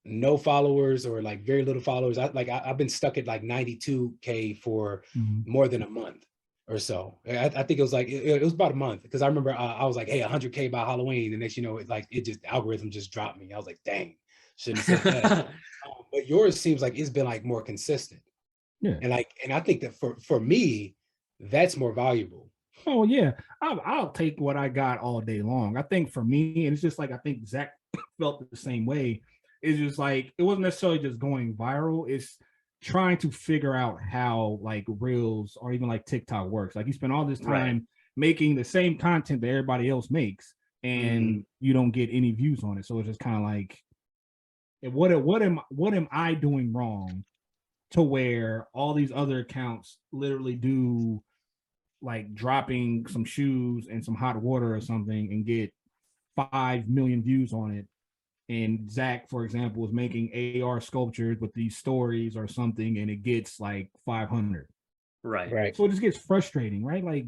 no followers or like very little followers. I've been stuck at like 92K for more than a month or so. I think it was like it was about a month, because I remember I was like, hey, 100K by Halloween, and next the algorithm just dropped me. I was like, dang, shouldn't have said that. But yours seems like it's been like more consistent. And I think that for me, that's more valuable. Oh yeah, I'll take what I got all day long. I think for me, and it's just like I think Zach felt the same way. It's just like it wasn't necessarily just going viral. It's trying to figure out how like Reels or even like TikTok works. Like you spend all this time making the same content that everybody else makes, and you don't get any views on it. So it's just kind of like, what am I doing wrong to where all these other accounts literally do like dropping some shoes and some hot water or something and get 5 million views on it, and Zach, for example, is making AR sculptures with these stories or something and it gets like 500. Right. So it just gets frustrating, right? Like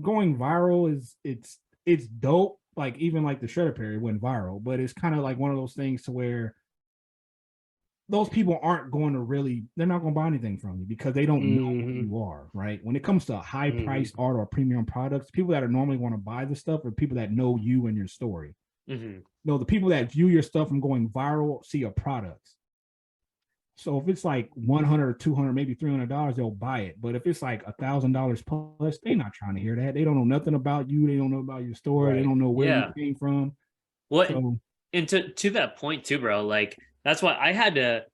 going viral it's dope. Like even like the Shredder period went viral, but it's kind of like one of those things to where those people aren't going to they're not going to buy anything from you because they don't know who you are, right? When it comes to high priced art or premium products, people that are normally want to buy the stuff are people that know you and your story. No, the people that view your stuff from going viral see your products. So if it's like 100 or 200, maybe $300, they'll buy it. But if it's like $1,000 plus, they're not trying to hear that. They don't know nothing about you. They don't know about your story. They Right. don't know where you Yeah. came from. Well, So and to that point too, bro, like that's why I had to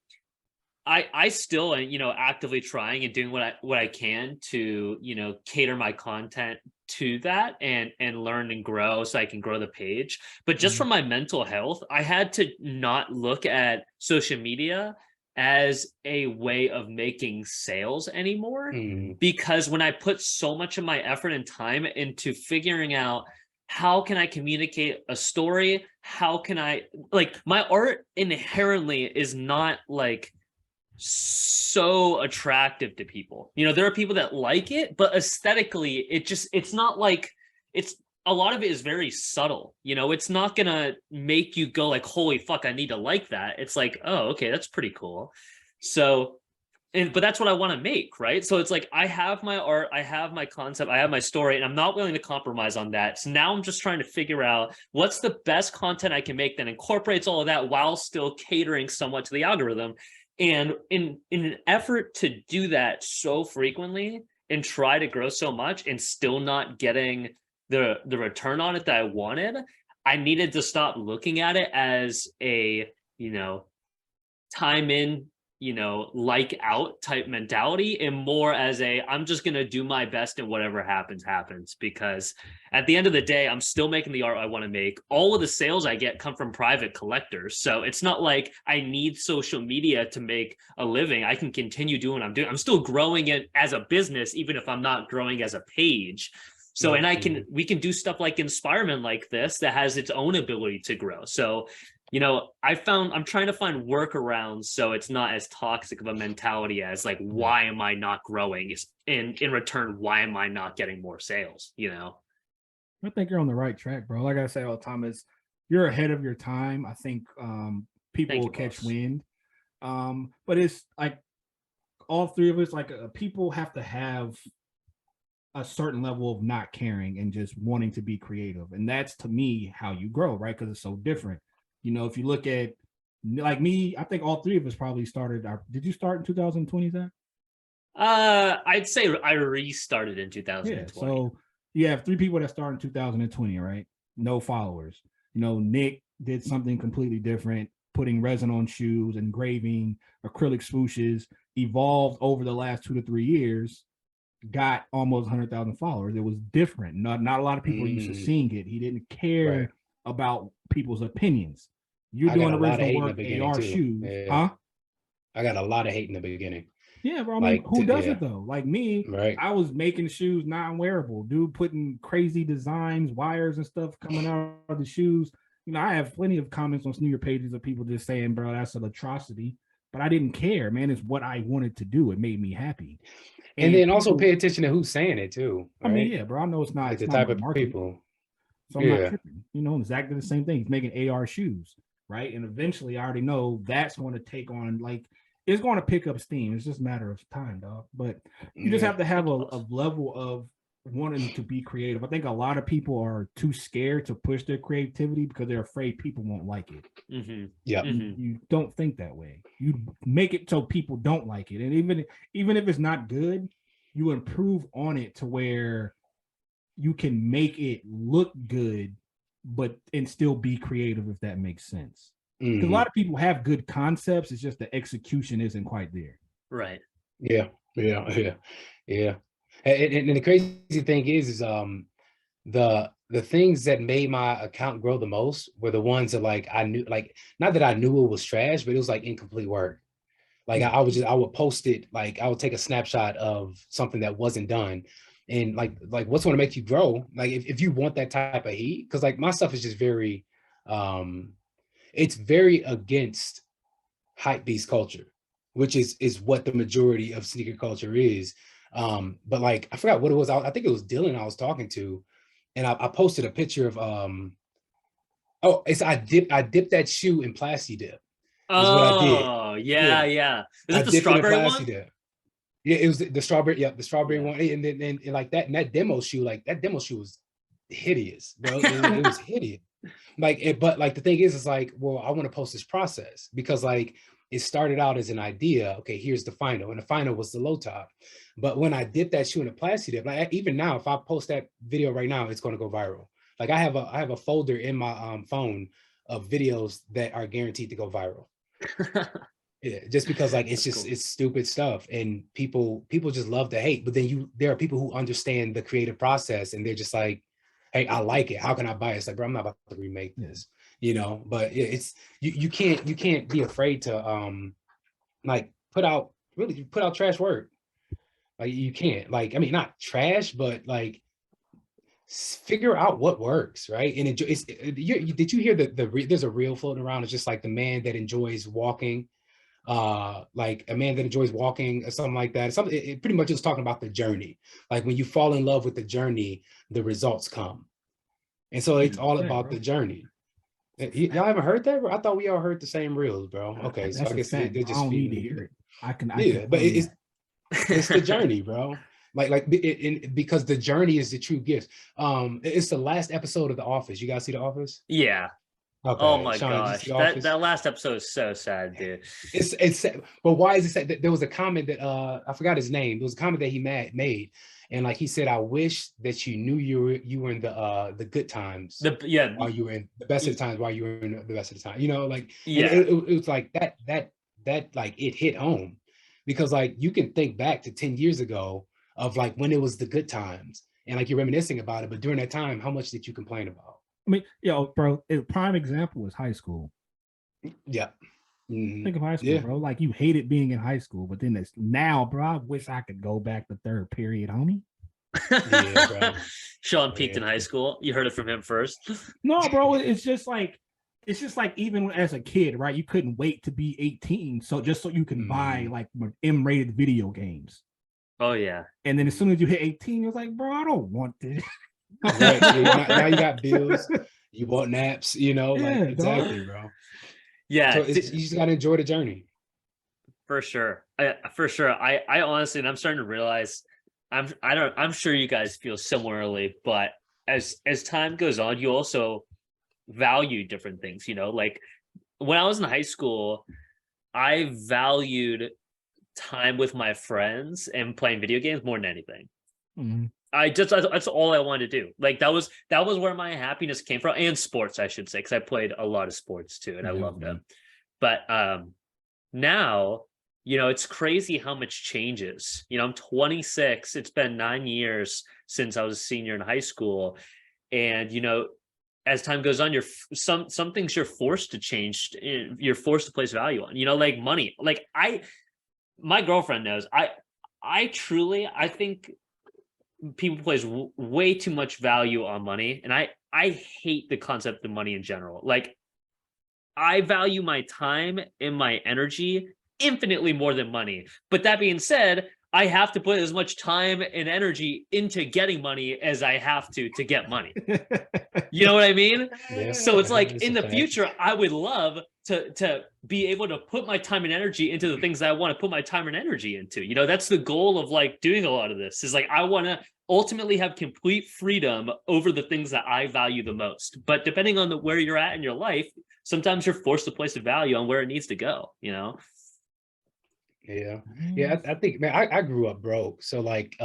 I still am, actively trying and doing what I can to, cater my content to that and learn and grow so I can grow the page. But just for my mental health, I had to not look at social media as a way of making sales anymore, because when I put so much of my effort and time into figuring out how can I communicate a story, how can I, like, my art inherently is not like so attractive to people. There are people that like it, but aesthetically it's not like, it's a lot of it is very subtle. It's not gonna make you go like, holy fuck, I need to like that. It's like, oh, okay, that's pretty cool. So but that's what I want to make, right? So it's like, I have my art, I have my concept, I have my story, and I'm not willing to compromise on that. So now I'm just trying to figure out what's the best content I can make that incorporates all of that while still catering somewhat to the algorithm. And in an effort to do that so frequently and try to grow so much and still not getting the return on it that I wanted, I needed to stop looking at it as a, time in, like out type mentality, and more as a, I'm just going to do my best and whatever happens, because at the end of the day, I'm still making the art I want to make. All of the sales I get come from private collectors. So it's not like I need social media to make a living. I can continue doing what I'm doing. I'm still growing it as a business, even if I'm not growing as a page. So, and we can do stuff like Inspiriment like this that has its own ability to grow. So, I'm trying to find workarounds so it's not as toxic of a mentality as like, why am I not growing? In return, why am I not getting more sales? I think you're on the right track, bro. Like I say all the time, is you're ahead of your time. I think people will catch wind. But it's like all three of us, like people have to have a certain level of not caring and just wanting to be creative. And that's, to me, how you grow, right? Because it's so different. If you look at like me, I think all three of us probably started. Did you start in 2020, Zach? I'd say I restarted in 2020. Yeah, so you have three people that started in 2020, right? No followers. Nick did something completely different, putting resin on shoes, engraving, acrylic swooshes, evolved over the last 2 to 3 years, got almost 100,000 followers. It was different. Not a lot of people are used to seeing it. He didn't care about people's opinions. You're doing original work, AR shoes, huh? I got a lot of hate in the beginning. Yeah, bro. I mean, who doesn't though? Like me, I was making shoes non-wearable, dude, putting crazy designs, wires and stuff coming out of the shoes. I have plenty of comments on sneaker pages of people just saying, bro, that's an atrocity. But I didn't care, man. It's what I wanted to do. It made me happy. And then also pay attention to who's saying it too. Right? I mean, yeah, bro. I know it's not like the type of people. So I'm not tripping. Exactly the same thing. He's making AR shoes, right? And eventually, I already know that's going to take on, like, it's going to pick up steam. It's just a matter of time, dog. But you just have to have a level of wanting to be creative. I think a lot of people are too scared to push their creativity because they're afraid people won't like it. Yeah, you don't think that way. You make it so people don't like it, and even if it's not good, you improve on it to where you can make it look good, and still be creative, if that makes sense. Because a lot of people have good concepts. It's just the execution isn't quite there. Right. Yeah. And the crazy thing is the things that made my account grow the most were the ones that, like, I knew, like, not that I knew it was trash, but it was like incomplete work. Like I would post it, like I would take a snapshot of something that wasn't done. And like what's going to make you grow? Like if you want that type of heat, because like my stuff is just very, it's very against hype beast culture, which is what the majority of sneaker culture is. But like, I forgot what it was. I think it was Dylan I was talking to, and I posted a picture of, I dipped that shoe in Plasti Dip. Oh, yeah. Is it the strawberry one? Dip. Yeah, it was the strawberry. Yeah, the strawberry one. And then and like that, and that demo shoe, was hideous, bro. It was hideous. Like, but like the thing is like, well, I want to post this process because like it started out as an idea. Okay, here's the final, and the final was the low top. But when I dipped that shoe in a plastic dip, like even now, if I post that video right now, it's going to go viral. Like I have a folder in my phone of videos that are guaranteed to go viral. Yeah, just because like it's just cool. It's stupid stuff, and people just love to hate. But then there are people who understand the creative process, and they're just like, hey, I like it. How can I buy it? It's like, bro, I'm not about to remake this, you know. But it's you can't be afraid to like put out trash work. Like you can't, like, I mean, not trash, but like figure out what works, right? And did you hear there's a reel floating around? It's just like the man that enjoys walking, like a man that enjoys walking or something like that. It pretty much is talking about the journey. Like when you fall in love with the journey, the results come. And so it's all about the journey. Y'all haven't heard that? I thought we all heard the same reels, bro. Okay, so I guess they're just I don't need to hear it. I can but it's the journey, bro. Because the journey is the true gift. It's the last episode of The Office. You guys see The Office? Yeah. Okay. Oh my gosh, that last episode is so sad, dude. It's but why is it sad? There was a comment that I forgot his name. There was a comment that he made, and like he said, I wish that you knew you were in the good times. While you were in the best of the times, while you were in the best of the time. You know, like it was like that like it hit home, because like you can think back to 10 years ago of like when it was the good times, and like you're reminiscing about it, but during that time, how much did you complain about? I mean, bro, a prime example is high school. Yeah. Mm-hmm. Think of high school, bro. Like you hated being in high school, but then it's now, bro, I wish I could go back to third period, homie. Yeah, bro. Sean peaked in high school. You heard it from him first. No, bro, it's just like even as a kid, right? You couldn't wait to be 18, so you can buy like M-rated video games. Oh yeah. And then as soon as you hit 18, you're like, bro, I don't want this. Right. Now you got bills, you want naps, you know, like exactly, bro. Yeah, so you just gotta enjoy the journey. For sure. I honestly, and I'm starting to realize, I'm sure you guys feel similarly, but as time goes on, you also value different things, you know. Like when I was in high school, I valued time with my friends and playing video games more than anything. Mm-hmm. That's all I wanted to do. Like that was where my happiness came from, and sports, I should say, because I played a lot of sports too, and I loved them. But now, you know, it's crazy how much changes. You know, I'm 26. It's been 9 years since I was a senior in high school, and you know, as time goes on, some things you're forced to change. You're forced to place value on. You know, like money. Like my girlfriend knows. I think people place way too much value on money, and I hate the concept of money in general. Like I value my time and my energy infinitely more than money. But that being said, I have to put as much time and energy into getting money as I have to get money. You know what I mean? Yeah. So it's like in the future, I would love to be able to put my time and energy into the things that I want to put my time and energy into. You know, that's the goal of like doing a lot of this, is like I want to ultimately have complete freedom over the things that I value the most. But depending on where you're at in your life, sometimes you're forced to place a value on where it needs to go, you know? Yeah. I think, man, I grew up broke. So like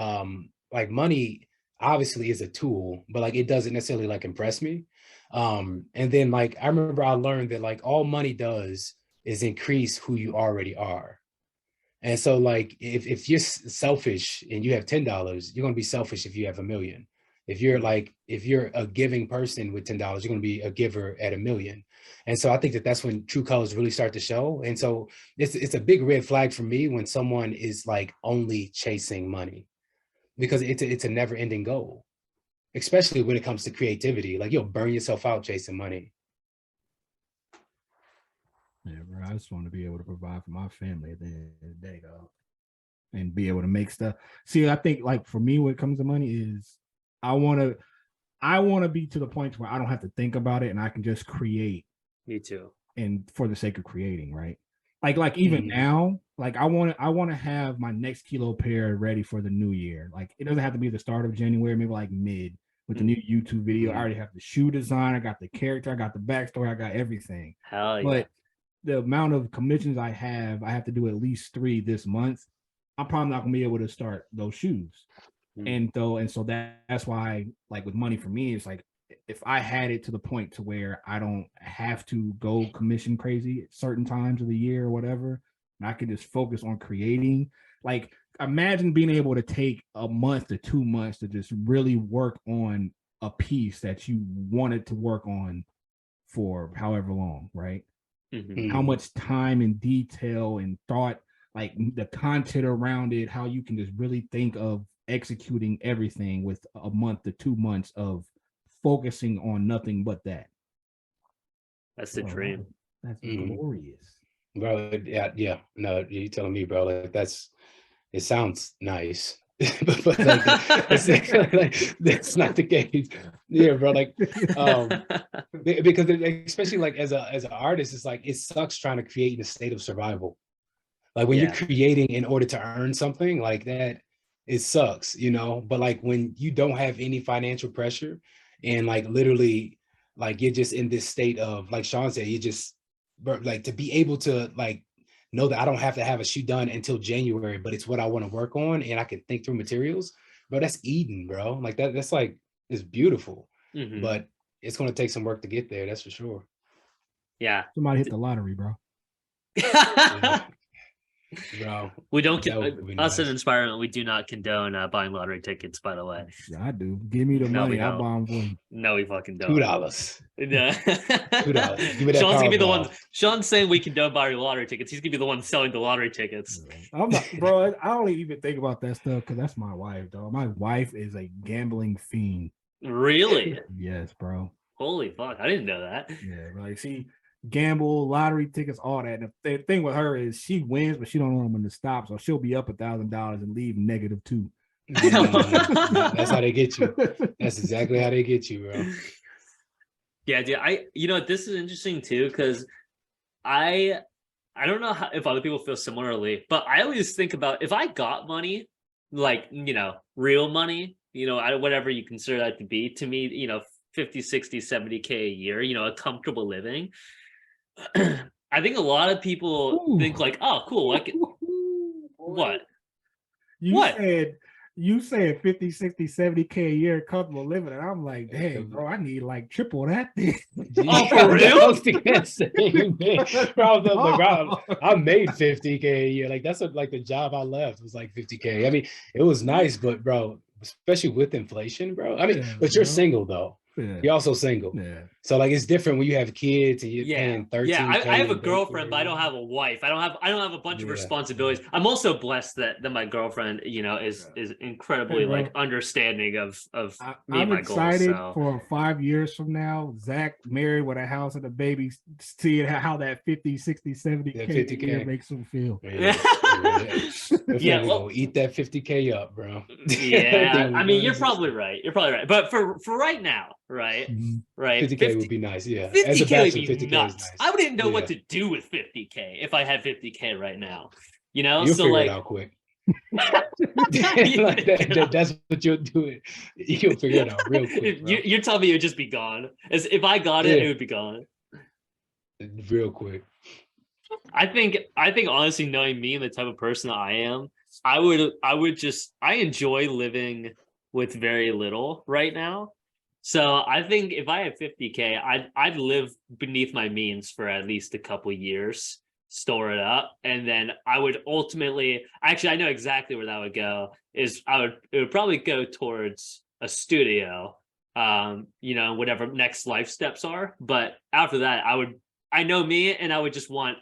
money obviously is a tool, but like it doesn't necessarily like impress me. And then like I remember I learned that like all money does is increase who you already are. And so like if you're selfish and you have $10, you're gonna be selfish if you have $1 million. If you're a giving person with $10, you're gonna be a giver at $1 million. And so I think that's when true colors really start to show. And so it's a big red flag for me when someone is like only chasing money, because it's a never ending goal, especially when it comes to creativity. Like you'll burn yourself out chasing money. Yeah, bro. I just want to be able to provide for my family at the end of the day, though, and be able to make stuff. See, I think like for me, when it comes to money, is I want to be to the point where I don't have to think about it and I can just create. Me too. And for the sake of creating, right? Like even now, like I want to have my next kilo pair ready for the new year. Like it doesn't have to be the start of January, maybe like mid with the new YouTube video. I already have the shoe design, I got the character, I got the backstory, I got everything. Hell yeah. But the amount of commissions I have to do at least 3 this month. I'm probably not gonna be able to start those shoes. And so that's why, like with money for me, it's like if I had it to the point to where I don't have to go commission crazy at certain times of the year or whatever, and I can just focus on creating. Like imagine being able to take a month to 2 months to just really work on a piece that you wanted to work on for however long, right? How much time and detail and thought, like the content around it, how you can just really think of executing everything with a month to 2 months of focusing on nothing but that. That's the dream. That's glorious. Bro, yeah. No, you're telling me, bro, like it sounds nice. but like, that's not the case. Yeah, bro. Like because especially like as an artist, it's like it sucks trying to create in a state of survival. Like when you're creating in order to earn something like that, it sucks, you know. But like when you don't have any financial pressure and like literally like you're just in this state of, like Sean said, you just like to be able to like know that I don't have to have a shoe done until January, but it's what I want to work on and I can think through materials, bro. That's Eden, bro. Like that's like, it's beautiful, but it's going to take some work to get there. That's for sure. Yeah. Somebody hit the lottery, bro. Bro, we don't us at Inspirimint, we do not condone buying lottery tickets, by the way. Yeah, I do. Give me the money, I'll buy them for you. No, we fucking don't. $2. Yeah. $2. Give me that. Sean's gonna be the one. Sean's saying we condone buying lottery tickets. He's gonna be the one selling the lottery tickets. I'm not, bro. I don't even think about that stuff because that's my wife, dog. My wife is a gambling fiend. Really? Yes, bro. Holy fuck! I didn't know that. Yeah, like she gamble, lottery tickets, all that. And the thing with her is she wins, but she don't know when to stop. So she'll be up $1,000 and leave -2. That's how they get you. That's exactly how they get you, bro. Yeah, dude. This is interesting too, because I don't know if other people feel similarly, but I always think about if I got money, like, real money, whatever you consider that to be, to me, 50, 60, 70K a year, a comfortable living. I think a lot of people think like, oh, cool. I can... What? You said 50, 60, 70K a year comfortable living, and I'm like, dang, bro, I need like triple that thing. Oh, for real? I was thinking that same thing. Bro, I made 50K a year. Like that's like the job I left was like 50K. I mean, it was nice, but bro, especially with inflation, bro. I mean, but you're single though. Yeah. You're also single. Yeah. So like it's different when you have kids and you're paying 13K. Yeah, I have a girlfriend, but I don't have a wife. I don't have a bunch of responsibilities. I'm also blessed that my girlfriend, is incredibly like understanding of me and my goals. I'm excited for 5 years from now, Zach married with a house and a baby, seeing how that 50, 60, 70K makes him feel. Yeah, well, eat that 50K up, bro. Yeah, I mean, you're probably right. But for right now, right? 50K would be nice, yeah. 50K would be nuts. Nice. I wouldn't know what to do with 50K if I had 50K right now. You'll figure it out quick. That's what you'll do. You'll figure it out real quick. You're telling me it would just be gone. As if I got it, it would be gone. Real quick. I think honestly, knowing me and the type of person that I am, I enjoy living with very little right now. So I think if I had 50K, I'd live beneath my means for at least a couple years, store it up, and then I would ultimately, actually I know exactly where that would go, it would probably go towards a studio, whatever next life steps are. But after that, I know me, and I would just want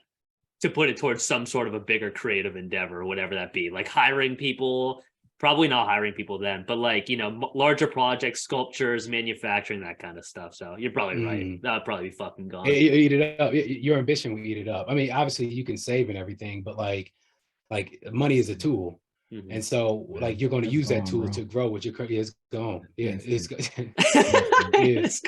to put it towards some sort of a bigger creative endeavor, whatever that be, like hiring people. Probably not hiring people then, but like, larger projects, sculptures, manufacturing, that kind of stuff. So you're probably right. That would probably be fucking gone. You eat it up. Your ambition will eat it up. I mean, obviously you can save and everything, but like money is a tool. And so like you're going to use that tool to grow what your career is gone. Yeah, it's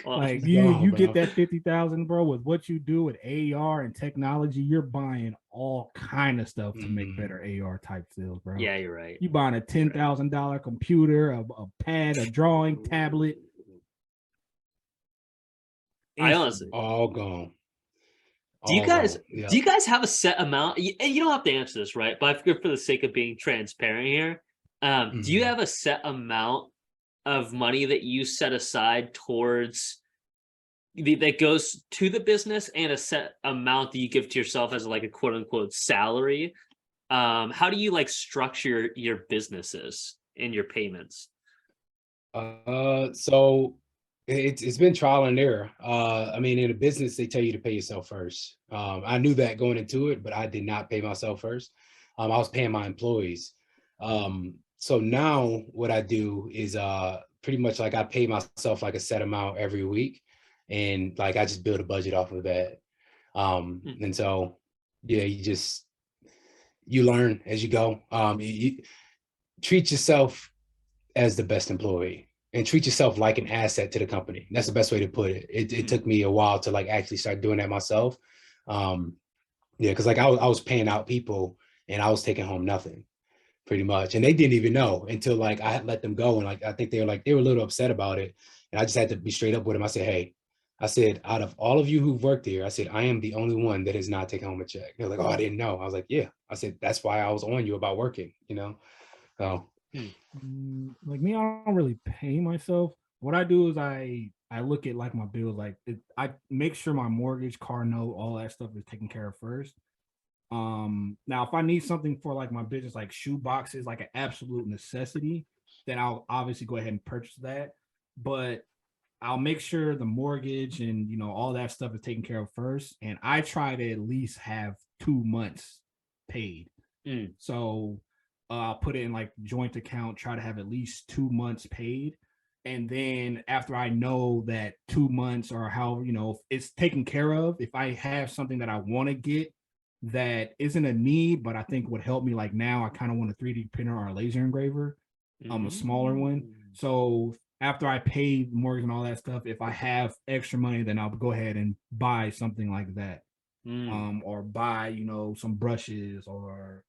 like you get that 50,000, bro, with what you do with AR and technology. You're buying all kind of stuff to make better AR type sales, bro. Yeah, you're right. You buying a $10,000 computer, a pad, a drawing tablet. I honestly all gone. Do you guys yeah. do you guys have a set amount? And you don't have to answer this, right? But I figure for the sake of being transparent here, do you have a set amount of money that you set aside towards that goes to the business, and a set amount that you give to yourself as like a quote unquote salary? How do you like structure your businesses and your payments? So it's been trial and error. I mean, in a business, they tell you to pay yourself first. I knew that going into it, but I did not pay myself first. I was paying my employees. So now what I do is pretty much like I pay myself like a set amount every week, and like I just build a budget off of that. And so yeah, you learn as you go. You treat yourself as the best employee, and treat yourself like an asset to the company. That's the best way to put it. It took me a while to like actually start doing that myself. Yeah, because like I was paying out people and I was taking home nothing pretty much. And they didn't even know until like I had let them go. And like I think they were a little upset about it. And I just had to be straight up with them. I said, hey, I said, out of all of you who've worked here, I said, I am the only one that has not taken home a check. They're like, oh, I didn't know. I was like, yeah. I said, that's why I was on you about working, you know? So like me, I don't really pay myself. What I do is I look at like my bills, like I make sure my mortgage, car note, all that stuff is taken care of first. Now if I need something for like my business, like shoe boxes, like an absolute necessity, then I'll obviously go ahead and purchase that. But I'll make sure the mortgage and all that stuff is taken care of first. And I try to at least have 2 months paid. So I'll put it in like joint account, try to have at least 2 months paid. And then after I know that 2 months or how, it's taken care of, if I have something that I want to get that isn't a need, but I think would help me, like now I kind of want a 3D printer or a laser engraver, a smaller one. So after I pay the mortgage and all that stuff, if I have extra money, then I'll go ahead and buy something like that. Or buy, some brushes or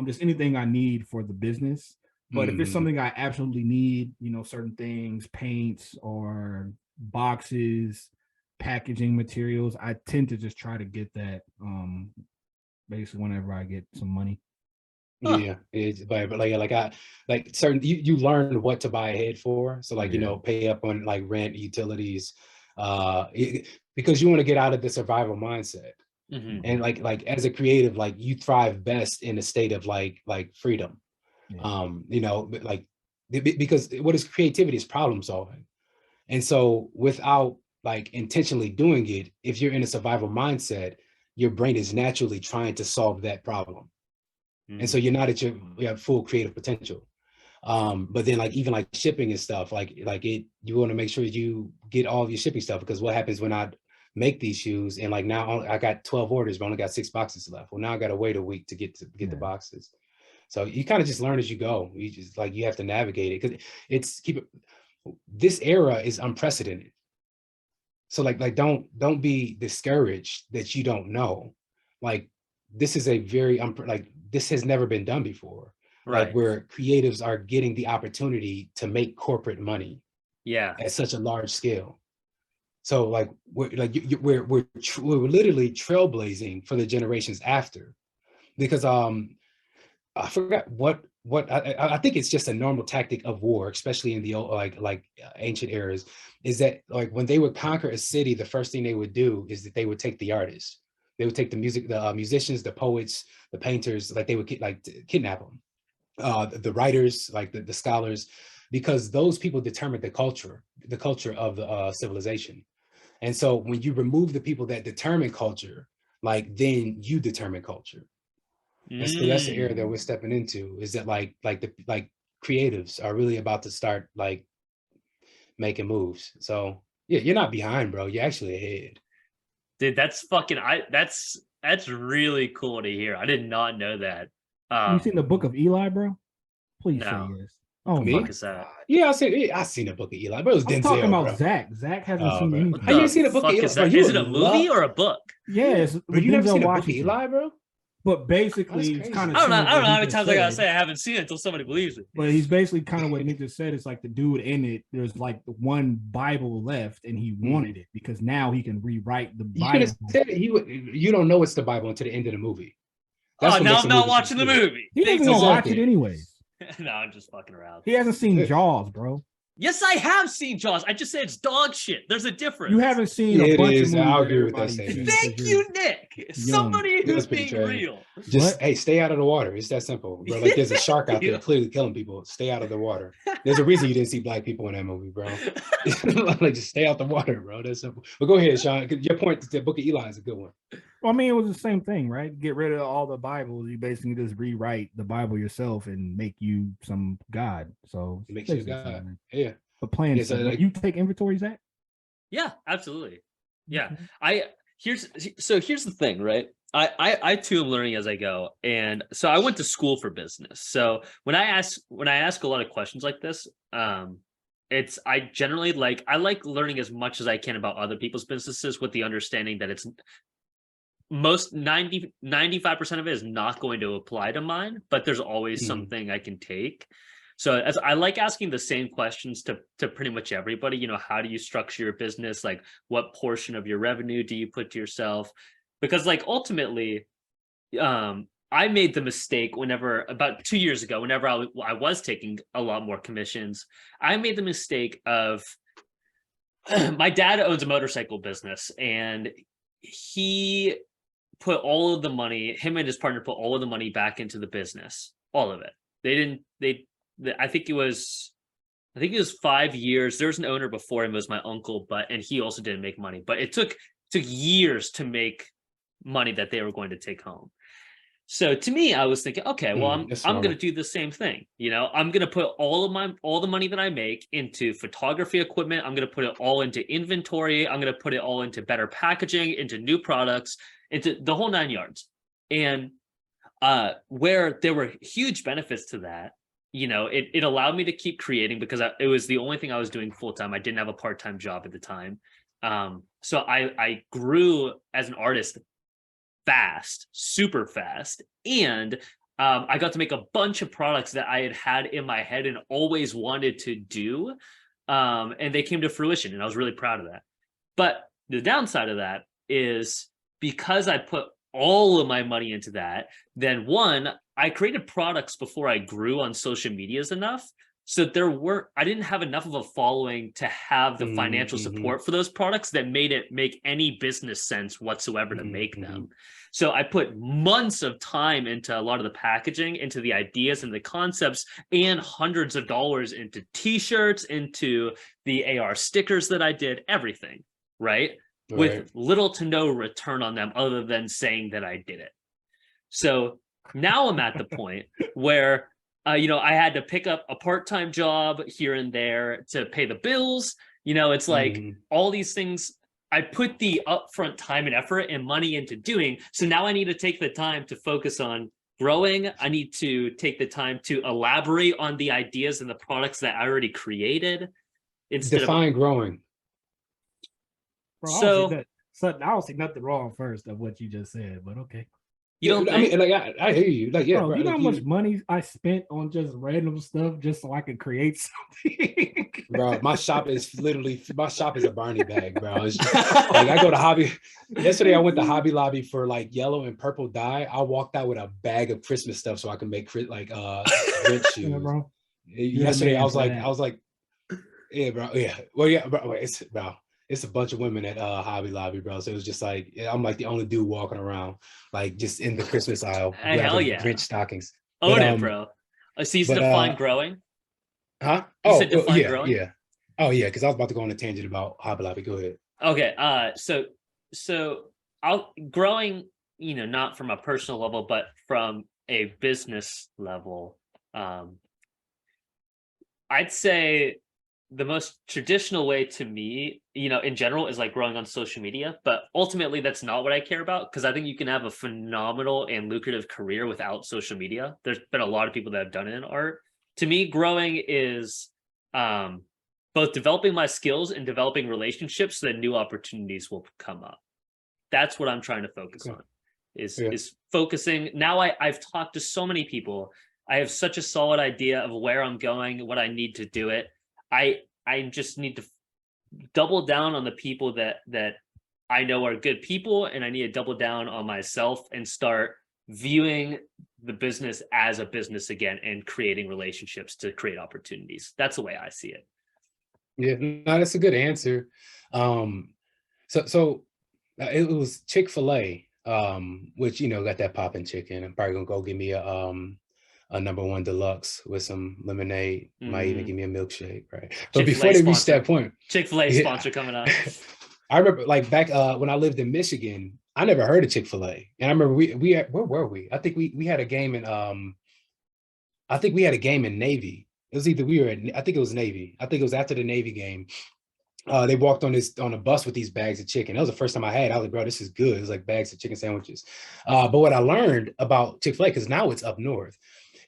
just anything I need for the business. But if it's something I absolutely need, certain things, paints or boxes, packaging materials, I tend to just try to get that basically whenever I get some money. Yeah, it's but like certain you learn what to buy ahead for. So like pay up on like rent, utilities, because you want to get out of the survival mindset. And like as a creative, like you thrive best in a state of like freedom. Like because what is creativity is problem solving. And so without like intentionally doing it, if you're in a survival mindset, your brain is naturally trying to solve that problem. And so you're not at your full creative potential. But then like even like shipping and stuff, you want to make sure you get all of your shipping stuff, because what happens when I make these shoes and like now I got 12 orders, but only got 6 boxes left. Well, now I got to wait a week to get the boxes. So you kind of just learn as you go. You just like, you have to navigate it because this era is unprecedented. So like don't be discouraged that you don't know. Like this is a very this has never been done before. Right. Like where creatives are getting the opportunity to make corporate money. Yeah. At such a large scale. So like we're literally trailblazing for the generations after, because I forgot what I think it's just a normal tactic of war, especially in the old like ancient eras, is that like when they would conquer a city, the first thing they would do is that they would take the artists, they would take the musicians, the poets, the painters, like they would kidnap them, the writers, like the scholars, because those people determined the culture of the civilization. And so when you remove the people that determine culture, like then you determine culture. And so that's the era that we're stepping into, is that like creatives are really about to start like making moves. So yeah, you're not behind, bro. You're actually ahead. Dude, that's fucking that's really cool to hear. I did not know that. You seen the Book of Eli, bro? Please say yes. Oh, me? What the fuck is that? Yeah, I seen the Book of Eli, but it was Denzel. I'm talking about bro. Zach. Zach hasn't seen anything. How you seen the Book of Eli? Is it a movie or a book? Yes. But you never seen the Book of Eli, bro? But basically, That's it's kind of I don't know how many times I gotta say I haven't seen it until somebody believes it. But he's basically kind of what Nick just said. It's like the dude in it, there's like one Bible left and he wanted it because now he can rewrite the Bible. You could have said it. You don't know it's the Bible until the end of the movie. That's now I'm not watching the movie. He doesn't even watch it anyways. No, I'm just fucking around. He hasn't seen Jaws, bro. Yes, I have seen Jaws. I just said it's dog shit. There's a difference. You haven't seen a bunch of movies. I'll agree with that statement. Thank you, Nick. Somebody who's being real. Just hey, stay out of the water. It's that simple, bro. Like there's a shark out there clearly killing people. Stay out of the water. There's a reason you didn't see black people in that movie, bro. Like just stay out the water, bro. That's simple. But go ahead, Sean. Your point that the Book of Eli is a good one. Well, I mean, it was the same thing, right? Get rid of all the Bibles. You basically just rewrite the Bible yourself and make you some God. So it makes you God. Yeah. But playing, so like, you take inventory, Zach? Yeah, absolutely. Yeah. Here's the thing, right? I too am learning as I go. And so I went to school for business. So when I ask a lot of questions like this, I generally like learning as much as I can about other people's businesses with the understanding that it's most 95% of it is not going to apply to mine, but there's always something I can take. So as I like asking the same questions to pretty much everybody, you know, how do you structure your business? Like what portion of your revenue do you put to yourself? Because like ultimately, I made the mistake about 2 years ago, whenever I was taking a lot more commissions, I made the mistake of my dad owns a motorcycle business and he put all of the money, him and his partner put all of the money back into the business, all of it. I think it was 5 years. There was an owner before him, it was my uncle, and he also didn't make money, but it took years to make money that they were going to take home. So to me, I was thinking, okay, well, I'm going to do the same thing. You know, I'm going to put all the money that I make into photography equipment. I'm going to put it all into inventory. I'm going to put it all into better packaging, into new products, into the whole 9 yards. And where there were huge benefits to that, you know, it allowed me to keep creating because it was the only thing I was doing full time. I didn't have a part-time job at the time. So I grew as an artist fast, super fast. And I got to make a bunch of products that I had in my head and always wanted to do. And they came to fruition and I was really proud of that. But the downside of that is because I put all of my money into that, then one, I created products before I grew on social medias enough. So I didn't have enough of a following to have the financial support for those products that made it make any business sense whatsoever to make them. So I put months of time into a lot of the packaging, into the ideas and the concepts, and hundreds of dollars into t-shirts, into the AR stickers that I did, everything, right? With little to no return on them other than saying that I did it. So now I'm at the point where, you know, I had to pick up a part-time job here and there to pay the bills. You know, it's like all these things I put the upfront time and effort and money into doing. So now I need to take the time to focus on growing. I need to take the time to elaborate on the ideas and the products that I already created. Define growing. Bro, I don't see nothing wrong first of what you just said, but okay. You don't I mean, like I hear you. Like, yeah, bro, you know like, how much money I spent on just random stuff just so I could create something? Bro, my shop is a Barney bag, bro. It's just, like I go to Hobby. Yesterday I went to Hobby Lobby for like yellow and purple dye. I walked out with a bag of Christmas stuff so I can make like Grinch shoes. Yeah, bro. Yesterday I was like, yeah, bro. Yeah. Well, yeah, bro. It's a bunch of women at Hobby Lobby, bro. So it was just like, I'm like the only dude walking around, like just in the Christmas aisle. Hell yeah. Grinch stockings. Own it, bro. So you define growing? Huh? You said define growing? Yeah. Oh, yeah, because I was about to go on a tangent about Hobby Lobby. Go ahead. Okay. So growing, you know, not from a personal level, but from a business level, I'd say the most traditional way to me, you know, in general is like growing on social media, but ultimately that's not what I care about because I think you can have a phenomenal and lucrative career without social media. There's been a lot of people that have done it in art. To me, growing is both developing my skills and developing relationships so that new opportunities will come up. That's what I'm trying to focus on. is focusing. Now I've talked to so many people. I have such a solid idea of where I'm going, what I need to do it. I just need to double down on the people that I know are good people, and I need to double down on myself and start viewing the business as a business again and creating relationships to create opportunities. That's the way I see it. Yeah, no, that's a good answer. So it was Chick-fil-A, which, you know, got that popping chicken. I'm probably gonna go give me a #1 deluxe with some lemonade. Might even give me a milkshake, right? But before they reach that point, Chick-fil-A sponsor coming up. I remember like back when I lived in Michigan, I never heard of Chick-fil-A. And I remember we had, where were we? I think we had a game in I think we had a game in Navy. It was either we were at, I think it was Navy. I think it was after the Navy game. They walked on a bus with these bags of chicken. That was the first time I had. I was like, bro, this is good. It was like bags of chicken sandwiches. But what I learned about Chick-fil-A, because now it's up north,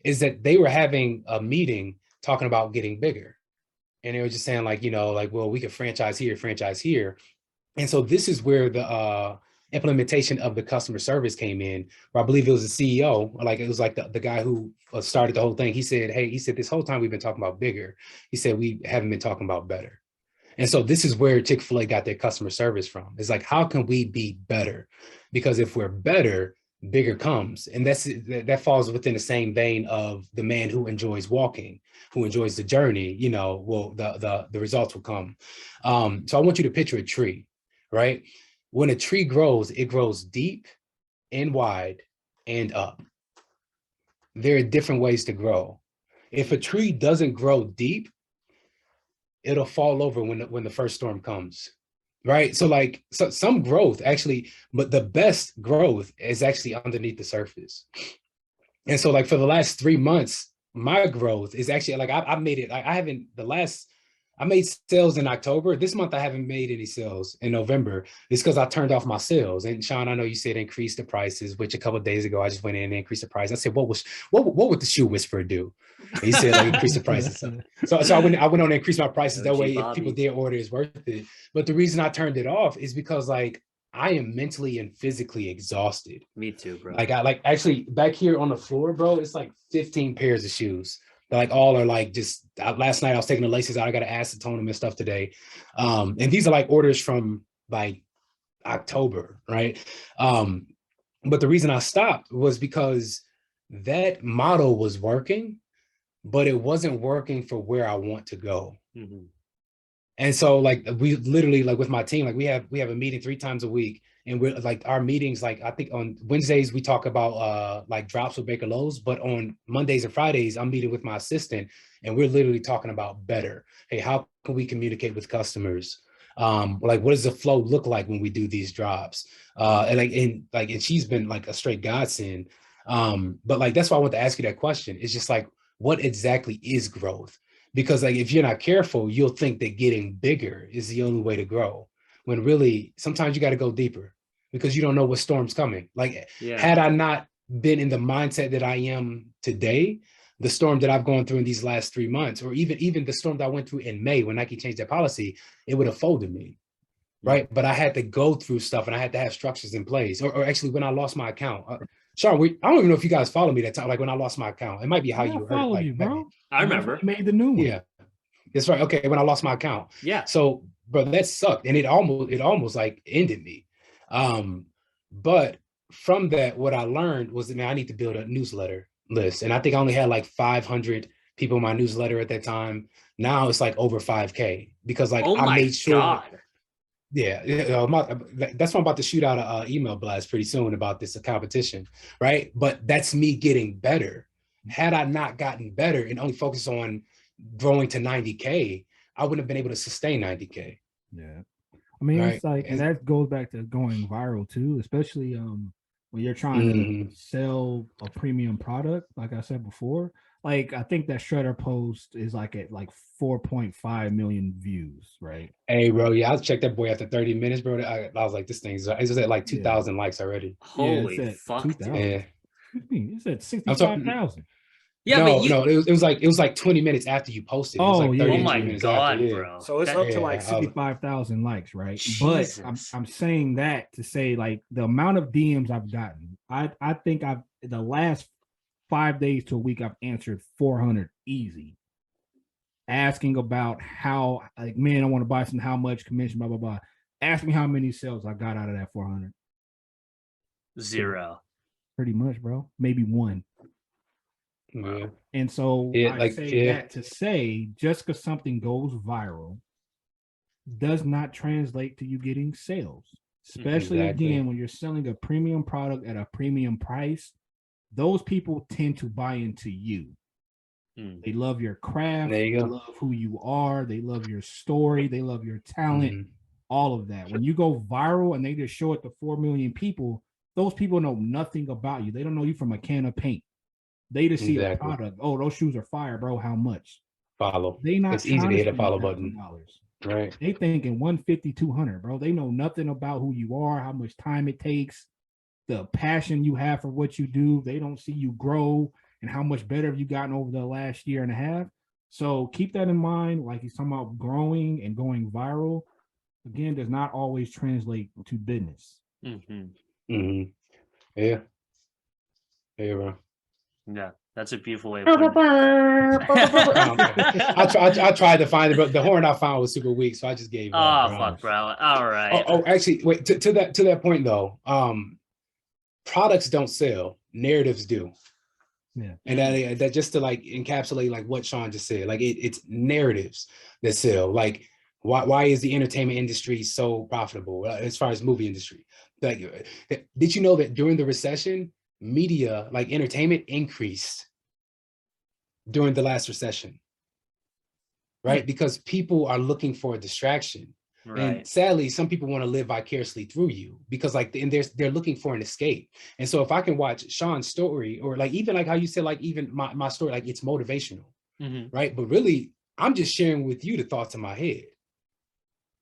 is that they were having a meeting talking about getting bigger. And they were just saying like, you know, like, well, we could franchise here. And so this is where the implementation of the customer service came in, where I believe it was the CEO, like it was like the guy who started the whole thing. He said, hey, this whole time we've been talking about bigger. He said, we haven't been talking about better. And so this is where Chick-fil-A got their customer service from. It's like, how can we be better? Because if we're better, bigger comes. And that falls within the same vein of the man who enjoys walking, who enjoys the journey, you know, well, the results will come. So I want you to picture a tree, right? When a tree grows, it grows deep and wide and up. There are different ways to grow. If a tree doesn't grow deep, it'll fall over when the first storm comes, right? So like some growth actually, but the best growth is actually underneath the surface. And so like for the last 3 months, my growth is actually like I made it. I made sales in October. This month I haven't made any sales in November. It's because I turned off my sales. And Sean, I know you said increase the prices, which a couple of days ago I just went in and increased the price. I said, what would the shoe whisperer do? And he said, like, increase the prices. So I went on and increased my prices. That way, if people did order, it's worth it. But the reason I turned it off is because like I am mentally and physically exhausted. Me too, bro. Like actually back here on the floor, bro, it's like 15 pairs of shoes. Like all are like just last night I was taking the laces out. I got to acetone them and stuff today. And these are like orders from like October, right? But the reason I stopped was because that model was working, but it wasn't working for where I want to go. Mm-hmm. And so like we literally like with my team, like we have a meeting 3 times a week. And we're like our meetings, like I think on Wednesdays we talk about like drops with Baker Lowe's, but on Mondays and Fridays I'm meeting with my assistant and we're literally talking about better. Hey, how can we communicate with customers? Like what does the flow look like when we do these drops? And she's been like a straight godsend. But like that's why I want to ask you that question. It's just like, what exactly is growth? Because like if you're not careful, you'll think that getting bigger is the only way to grow. When really sometimes you got to go deeper because you don't know what storm's coming. Like had I not been in the mindset that I am today, the storm that I've gone through in these last 3 months, or even the storm that I went through in May when Nike changed their policy, it would have folded me, right? But I had to go through stuff and I had to have structures in place. Or actually when I lost my account, Sean, I don't even know if you guys follow me that time. Like when I lost my account, it might be how you heard it. Like, you, bro. I remember. You made the new one. Yeah, that's right. Okay, when I lost my account. Yeah. So, bro, that sucked, and it almost like ended me. But from that, what I learned was that, man, I need to build a newsletter list, and I think I only had like 500 people in my newsletter at that time. Now it's like over 5K because like I made sure. God. Yeah, that's why I'm about to shoot out an email blast pretty soon about this competition, right? But that's me getting better. Had I not gotten better and only focused on growing to 90K, I wouldn't have been able to sustain 90K. Yeah. I mean, right? It's like, and that goes back to going viral too, especially when you're trying to sell a premium product, like I said before. Like I think that Shredder post is like at like 4.5 million views, right? Hey, bro, yeah, I checked that boy after 30 minutes, bro. I was like, this thing's it's at like 2,000 likes already. Holy fuck! Yeah, it's at 65,000. Yeah, no, it was like 20 minutes after you posted. It was like 30 oh my god, after, bro! So it's up to like 65,000 likes, right? Jesus. But I'm saying that to say like the amount of DMs I've gotten I think I've the last 5 days to a week I've answered 400 easy. Asking about how, like, man, I want to buy some, how much commission, blah blah blah. Ask me how many sales I got out of that 400. 0. Pretty much, bro. Maybe 1. Yeah. And so Yeah, I like, say yeah. that to say, just because something goes viral does not translate to you getting sales. Especially Exactly. again, when you're selling a premium product at a premium price, those people tend to buy into you. They love your craft. There you go. They love who you are. They love your story. They love your talent. All of that. When you go viral and they just show it to 4 million people, those people know nothing about you. They don't know you from a can of paint. They just see a product. Oh, those shoes are fire, bro. How much? Follow. They not It's easy to hit a follow button. Right. They thinking 150, 200, bro. They know nothing about who you are, how much time it takes, the passion you have for what you do. They don't see you grow and how much better have you gotten over the last year and a half. So keep that in mind. Like he's talking about growing and going viral. Again, does not always translate to business. Yeah. Yeah, bro. Yeah, that's a beautiful way of putting it. I tried to find it, but the horn I found was super weak, so I just gave up. Oh, fuck, bro. All right. Actually, wait, to that point though, products don't sell, narratives do. Yeah. And that just to like encapsulate like what Sean just said, like it's narratives that sell. Like why is the entertainment industry so profitable as far as movie industry? Like, did you know that during the recession, media like entertainment increased during the last recession? Right, because people are looking for a distraction. Right. And sadly, some people want to live vicariously through you because like they're looking for an escape. And so if I can watch Sean's story, or like even like how you said, like even my story, like it's motivational, right? But really, I'm just sharing with you the thoughts in my head.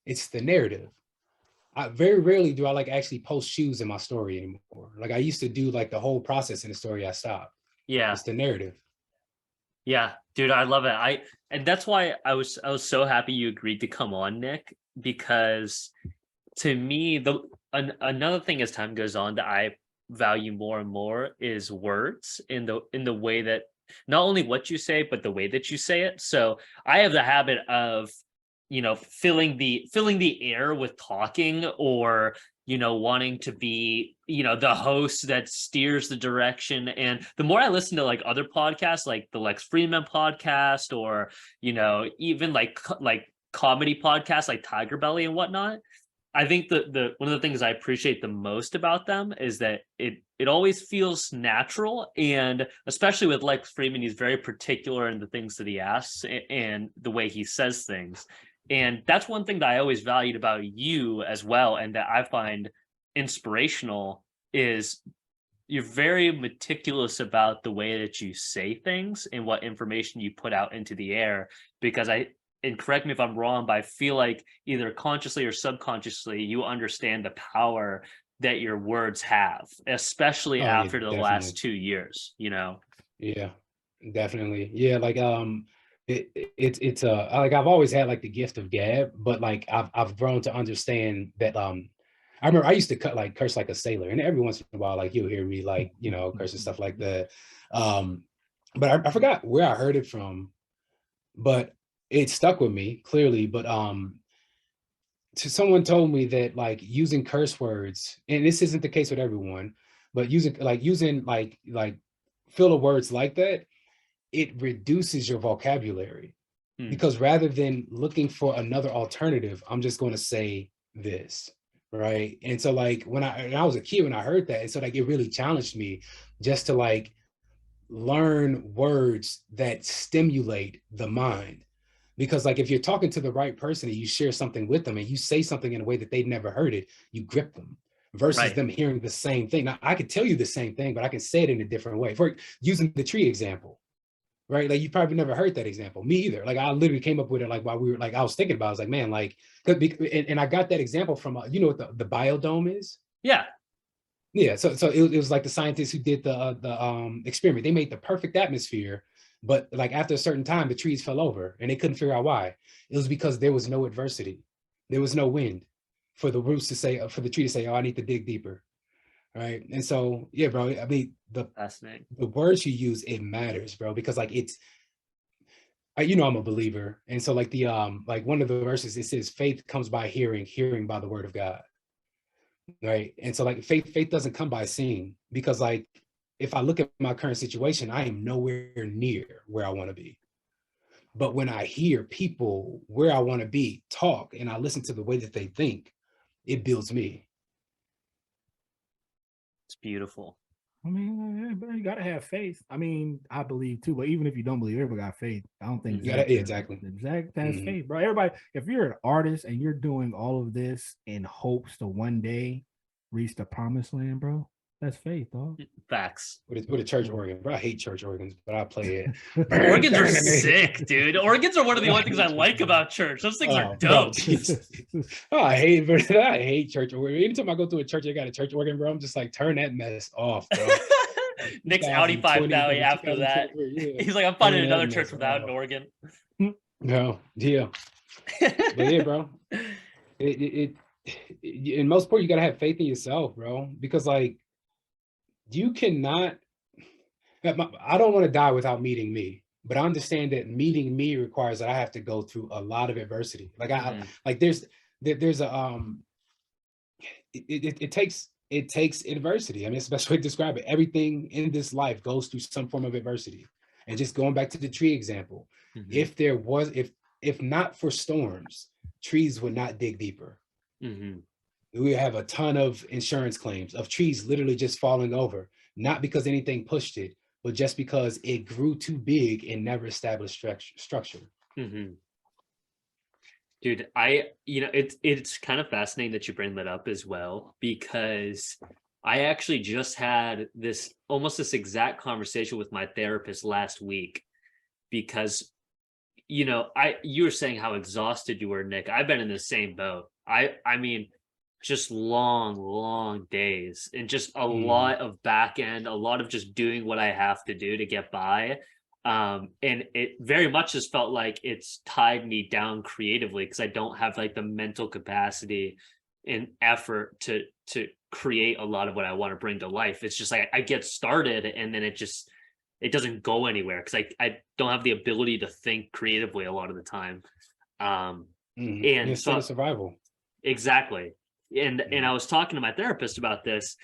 It's the narrative. I very rarely do I like actually post shoes in my story anymore. Like I used to do like the whole process in the story. I stopped. Yeah. It's the narrative. Yeah, dude, I love it. And that's why I was so happy you agreed to come on, Nick, because to me, another thing as time goes on that I value more and more is words in the way that not only what you say, but the way that you say it. So I have the habit of, filling the air with talking, or wanting to be, the host that steers the direction. And the more I listen to like other podcasts, like the Lex Friedman podcast, or, even like comedy podcasts like Tiger Belly and whatnot, I think the one of the things I appreciate the most about them is that it always feels natural. And especially with Lex Friedman, he's very particular in the things that he asks and the way he says things. And that's one thing that I always valued about you as well, and that I find inspirational, is you're very meticulous about the way that you say things and what information you put out into the air. Because and correct me if I'm wrong, but I feel like either consciously or subconsciously, you understand the power that your words have, especially after the last 2 years, Yeah, definitely. Yeah, like it's like I've always had like the gift of gab, but like I've grown to understand that I remember I used to curse like a sailor, and every once in a while like you'll hear me like curse and stuff like that. But I forgot where I heard it from, but it stuck with me clearly. But someone told me that like using curse words, and this isn't the case with everyone, but using filler words like that, it reduces your vocabulary. Because rather than looking for another alternative, I'm just going to say this, right? And so like when I was a kid, when I heard that, and so like it really challenged me just to like learn words that stimulate the mind. Because like if you're talking to the right person and you share something with them and you say something in a way that they've never heard it, you grip them versus them hearing the same thing. Now I could tell you the same thing, but I can say it in a different way. For using the tree example, right? Like you probably never heard that example. Me either. Like I literally came up with it like while we were like, I was thinking about it. I was like, man, like, and I got that example from, you know what the biodome is? Yeah. Yeah. So it was like the scientists who did the experiment. They made the perfect atmosphere, but like after a certain time, the trees fell over and they couldn't figure out why. It was because there was no adversity. There was no wind for the roots to say, for the tree to say, oh, I need to dig deeper. right? And so, yeah, bro, I mean, Fascinating. the words you use, it matters, bro, because like it's, you know, I'm a believer. And so like like one of the verses, it says faith comes by hearing, hearing by the word of God. Right. And so like faith doesn't come by seeing, because like if I look at my current situation, I am nowhere near where I want to be. But when I hear people where I want to be talk and I listen to the way that they think, it builds me. It's beautiful. I mean, but you gotta have faith. I mean, I believe too, but even if you don't believe, everybody got faith. I don't think Yeah, exactly. Zach has faith, bro. Everybody, if you're an artist and you're doing all of this in hopes to one day reach the promised land, bro, that's faith, dog. Facts. With a church organ, bro. I hate church organs, but I play it. Organs are sick, dude. Organs are one of the only things I like about church. Those things are dope. Oh, I hate, bro. I hate church organ. Anytime I go to a church, they got a church organ, bro. I'm just like, turn that mess off, bro. Nick's Audi 5000 after that. Yeah. He's like, I'm finding another church without an organ. No, yeah. But yeah, bro. In most part, you gotta have faith in yourself, bro. Because like you cannot, I don't want to die without meeting me, but I understand that meeting me requires that I have to go through a lot of adversity. Like like there's a it takes adversity. I mean, it's the best way to describe it. Everything in this life goes through some form of adversity. And just going back to the tree example, if not for storms, trees would not dig deeper. We have a ton of insurance claims of trees literally just falling over, not because anything pushed it, but just because it grew too big and never established structure. Dude, it's kind of fascinating that you bring that up as well, because I actually just had this exact conversation with my therapist last week, because you were saying how exhausted you were, Nick. I've been in the same boat. I mean, just long days and just a lot of back end, a lot of just doing what I have to do to get by. And it very much has felt like it's tied me down creatively, because I don't have like the mental capacity and effort to create a lot of what I want to bring to life. It's just like I get started and then it doesn't go anywhere, because I don't have the ability to think creatively a lot of the time. And so survival. Exactly. And I was talking to my therapist about this,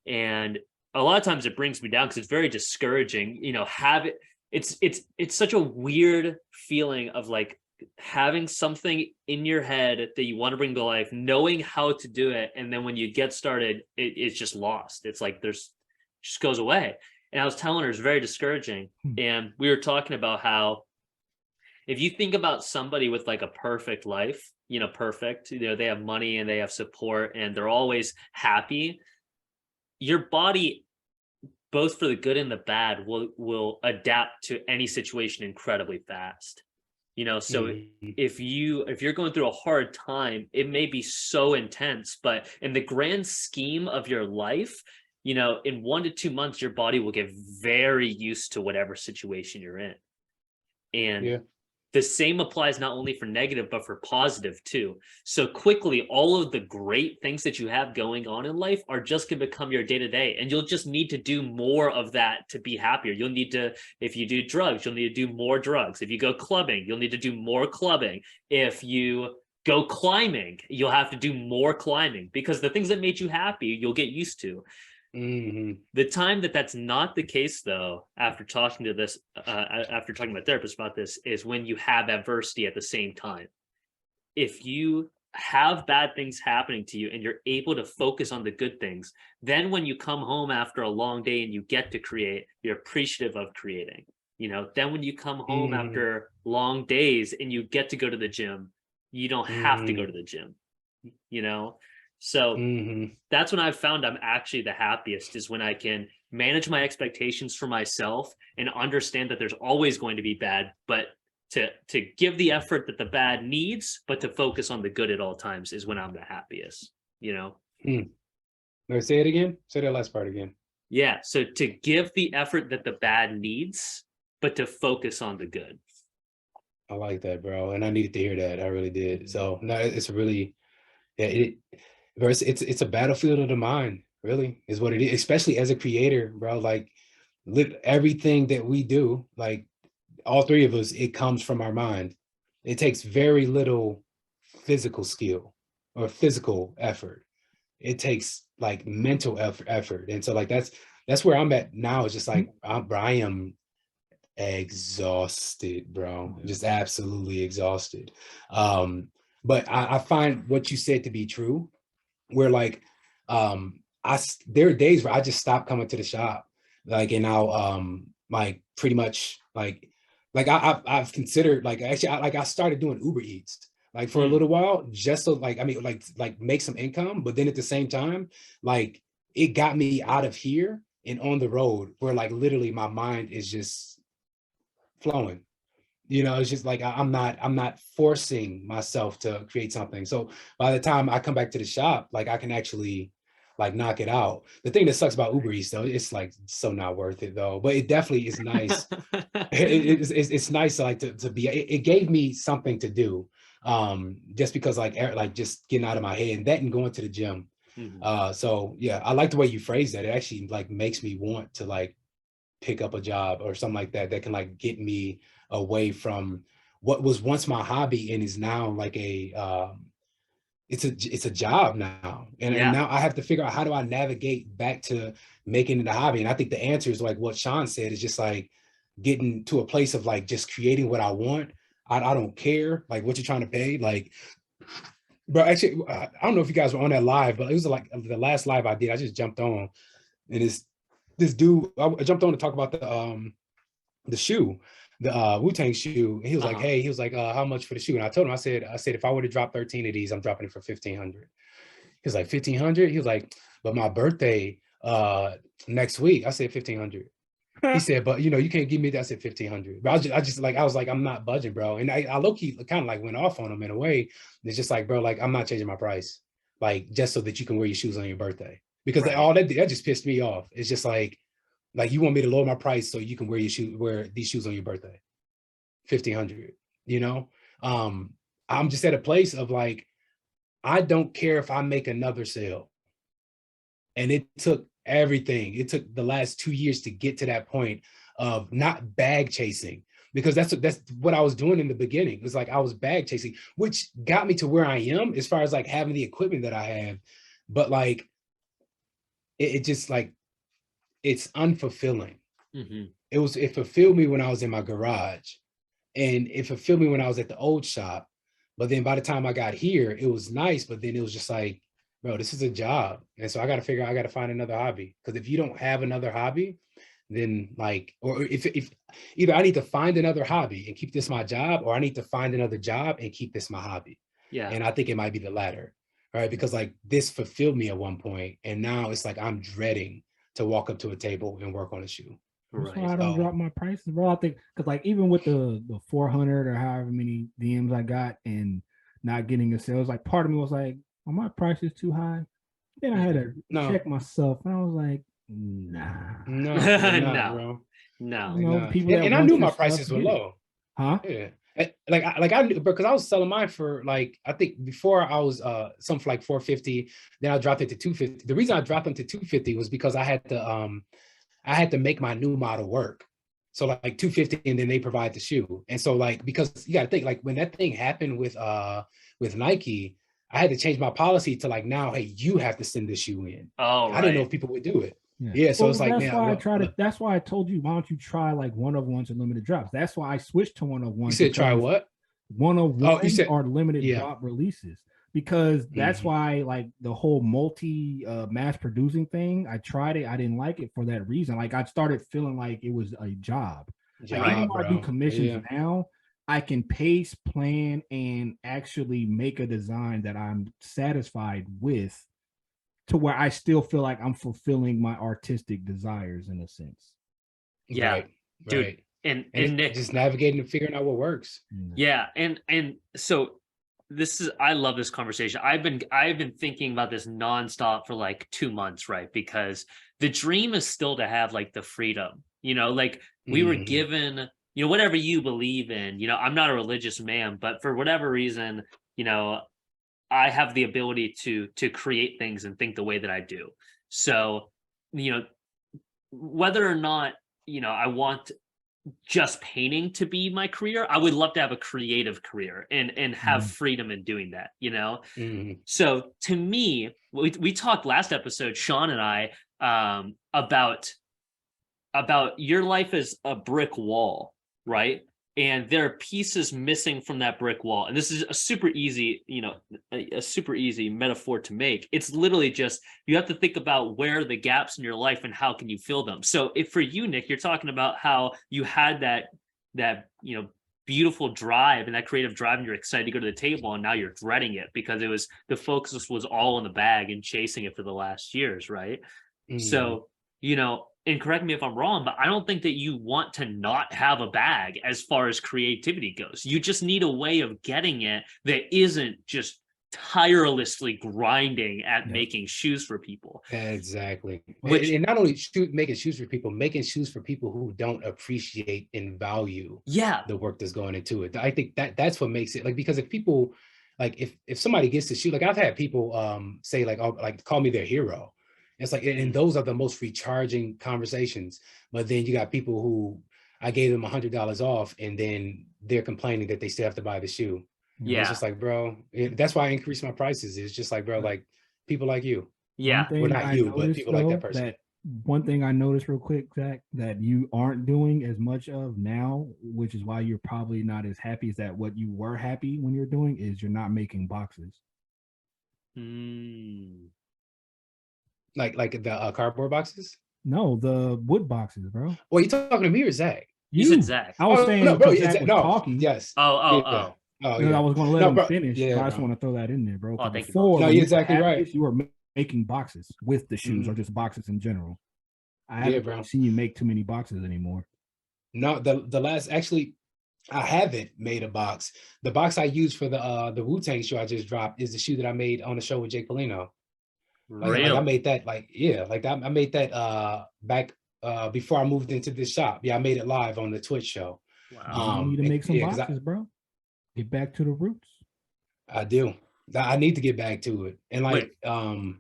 and a lot of times it brings me down because it's very discouraging. It's such a weird feeling of like having something in your head that you want to bring to life, knowing how to do it, and then when you get started, it's just lost. It's like just goes away. And I was telling her it's very discouraging. And we were talking about how if you think about somebody with like a perfect life, perfect, they have money and they have support and they're always happy, your body, both for the good and the bad, will adapt to any situation incredibly fast. So if you're going through a hard time, it may be so intense, but in the grand scheme of your life, in 1 to 2 months, your body will get very used to whatever situation you're in. And the same applies not only for negative, but for positive too. So quickly, all of the great things that you have going on in life are just going to become your day-to-day. And you'll just need to do more of that to be happier. You'll need to, if you do drugs, you'll need to do more drugs. If you go clubbing, you'll need to do more clubbing. If you go climbing, you'll have to do more climbing, because the things that made you happy, you'll get used to. The time that's not the case, though, after talking to my therapist about this, is when you have adversity at the same time. If you have bad things happening to you and you're able to focus on the good things, then when you come home after a long day and you get to create, you're appreciative of creating. Then when you come home after long days and you get to go to the gym, you don't have to go to the gym. So that's when I've found I'm actually the happiest, is when I can manage my expectations for myself and understand that there's always going to be bad, but to give the effort that the bad needs, but to focus on the good at all times, is when I'm the happiest, No, say it again. Say that last part again. Yeah. So to give the effort that the bad needs, but to focus on the good. I like that, bro. And I needed to hear that. I really did. So no, it's really, it's a battlefield of the mind. really is what it is, especially as a creator, bro. Like everything that we do, like all three of us, it comes from our mind. It takes very little physical skill or physical effort. It takes like mental effort. And so like that's where I'm at now. It's just like I am exhausted, bro. Just absolutely exhausted. But I find what you said to be true, where like there are days where I just stop coming to the shop, like, and I'll like pretty much like I've considered, like, actually I started doing Uber Eats like for a little while, just so like, I mean, like make some income, but then at the same time, like it got me out of here and on the road where like literally my mind is just flowing. You know, it's just like I'm not forcing myself to create something. So by the time I come back to the shop, like I can actually like knock it out. The thing that sucks about Uber Eats though, it's like so not worth it though. But it definitely is nice. It's nice like to be. It gave me something to do, just because like just getting out of my head, and that and going to the gym. So yeah, I like the way you phrase that. It actually like makes me want to like pick up a job or something like that can like get me away from what was once my hobby and is now like it's a job now. And now I have to figure out, how do I navigate back to making it a hobby? And I think the answer is like what Sean said, is just like getting to a place of like just creating what I want. I don't care like what you're trying to pay. Like, bro, actually, I don't know if you guys were on that live, but it was like the last live I did. I just jumped on, and this dude, I jumped on to talk about the shoe, the Wu-Tang shoe. And he was like, hey, he was like, how much for the shoe? And I told him, I said, if I were to drop 13 of these, I'm dropping it for 1,500. He was like, 1,500? He was like, but my birthday next week. I said 1,500. He said, but you know, you can't give me that. I said 1,500. But I was like, I'm not budging, bro. And I low-key kind of like went off on him in a way. It's just like, bro, like I'm not changing my price, like just so that you can wear your shoes on your birthday. Because all that just pissed me off. It's just like you want me to lower my price so you can wear these shoes on your birthday, 1,500. You know, I'm just at a place of like, I don't care if I make another sale. And it took everything. It took the last 2 years to get to that point of not bag chasing, because that's what I was doing in the beginning. It was like I was bag chasing, which got me to where I am as far as like having the equipment that I have. But like, it just like, it's unfulfilling. It fulfilled me when I was in my garage, and it fulfilled me when I was at the old shop. But then by the time I got here, it was nice, but then it was just like, bro, this is a job. And so I got to find another hobby. Because if you don't have another hobby, then like, or if either I need to find another hobby and keep this my job, or I need to find another job and keep this my hobby. And I think it might be the latter, right? Because like this fulfilled me at one point, and now it's like I'm dreading to walk up to a table and work on a shoe. That's why I don't drop my prices, bro. I think because like even with the 400 or however many DMs I got and not getting a sales, like part of me was like, oh, my price is too high. Then I had to check myself, and I was like, no, bro. No. You know, people and I knew my prices were low. Yeah. Like I knew, because I was selling mine for like, I think before I was some for like 450, then I dropped it to 250. The reason I dropped them to 250 was because I had to make my new model work. So like 250, and then they provide the shoe. And so like, because you got to think, like when that thing happened with Nike, I had to change my policy to like, now, hey, you have to send the shoe in. I didn't know if people would do it. So it's like, that's why I told you, why don't you try like one-of-ones and limited drops? That's why I switched to one-of-ones. You said try what? One-of-ones are limited drop releases. Because that's why like the whole multi mass producing thing, I tried it, I didn't like it for that reason. Like I started feeling like it was a job. Like even though I do commissions now, I can pace, plan, and actually make a design that I'm satisfied with, to where I still feel like I'm fulfilling my artistic desires in a sense. Dude. And Nick, just navigating and figuring out what works. And so I love this conversation. I've been thinking about this nonstop for like 2 months, right? Because the dream is still to have like the freedom, you know, like we were given, you know, whatever you believe in, you know, I'm not a religious man, but for whatever reason, you know, I have the ability to create things and think the way that I do. So, whether or not, I want just painting to be my career, I would love to have a creative career and have freedom in doing that, Mhm. So to me, we talked last episode, Sean and I, about your life as a brick wall, right? And there are pieces missing from that brick wall. And this is a super easy, a super easy metaphor to make. It's literally just, you have to think about where are the gaps in your life and how can you fill them. So if for you, Nick, you're talking about how you had that beautiful drive and that creative drive, and you're excited to go to the table, and now you're dreading it because the focus was all in the bag and chasing it for the last years, right? So, and correct me if I'm wrong, but I don't think that you want to not have a bag as far as creativity goes. You just need a way of getting it that isn't just tirelessly grinding at making shoes for people. Exactly. Which, and not only making shoes for people, making shoes for people who don't appreciate and value the work that's going into it. I think that's what makes it, like, because if people, like, if somebody gets the shoe, like, I've had people say, like, oh, like, call me their hero. It's like, and those are the most recharging conversations. But then you got people who I gave them $100 off, and then they're complaining that they still have to buy the shoe. yeah, It's just like, bro, that's why I increase my prices. It's just like, bro, like, people like you. yeah. One Well, thing not I you, but noticed, people like that though, person. one thing I noticed real quick, Zach, that you aren't doing as much of now, which is why you're probably not as happy as that what you were happy when you're doing, is you're not making boxes. Like the cardboard boxes. No, the wood boxes, bro. Well, you talking to me or Zach? You said Zach. I was saying no, bro. because Zach was talking. Yes. Oh. Yeah. Oh, I yeah. was going to let No, him bro. finish, Yeah, but I just bro. want to throw that in there, bro. Oh, thank you, Before, No, when you're you were exactly having right. this, you were making boxes with the shoes, or just boxes in general. I haven't bro. really seen you make too many boxes anymore. No, the last, actually, I haven't made a box. The box I used for the Wu-Tang show I just dropped is the shoe that I made on the show with Jake Polino. Really? Like I made that, I made that back before I moved into this shop. Yeah, I made it live on the Twitch show. Wow. You need to make some yeah, 'cause boxes, bro. Get back to the roots. I do. I need to get back to it. And like, go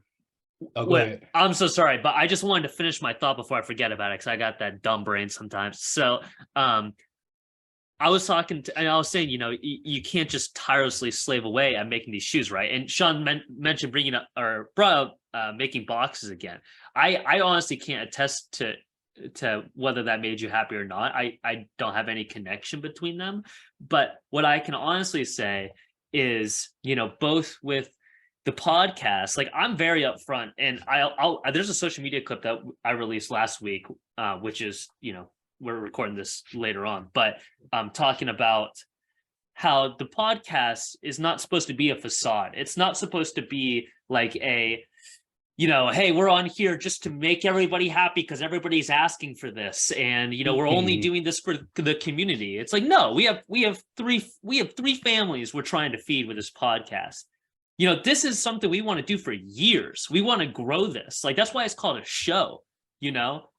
ahead. I'm so sorry, but I just wanted to finish my thought before I forget about it, because I got that dumb brain sometimes. So I was talking to, and I was saying, you can't just tirelessly slave away at making these shoes, right? And Sean mentioned brought up making boxes again. I honestly can't attest to whether that made you happy or not. I don't have any connection between them. But what I can honestly say is, both with the podcast, like, I'm very upfront, and there's a social media clip that I released last week, which is, we're recording this later on, but I'm talking about how the podcast is not supposed to be a facade. It's not supposed to be like a, hey, we're on here just to make everybody happy because everybody's asking for this, and we're only doing this for the community. It's like, no, we have three families we're trying to feed with this podcast. This is something we want to do for years. We want to grow this. Like, that's why it's called a show.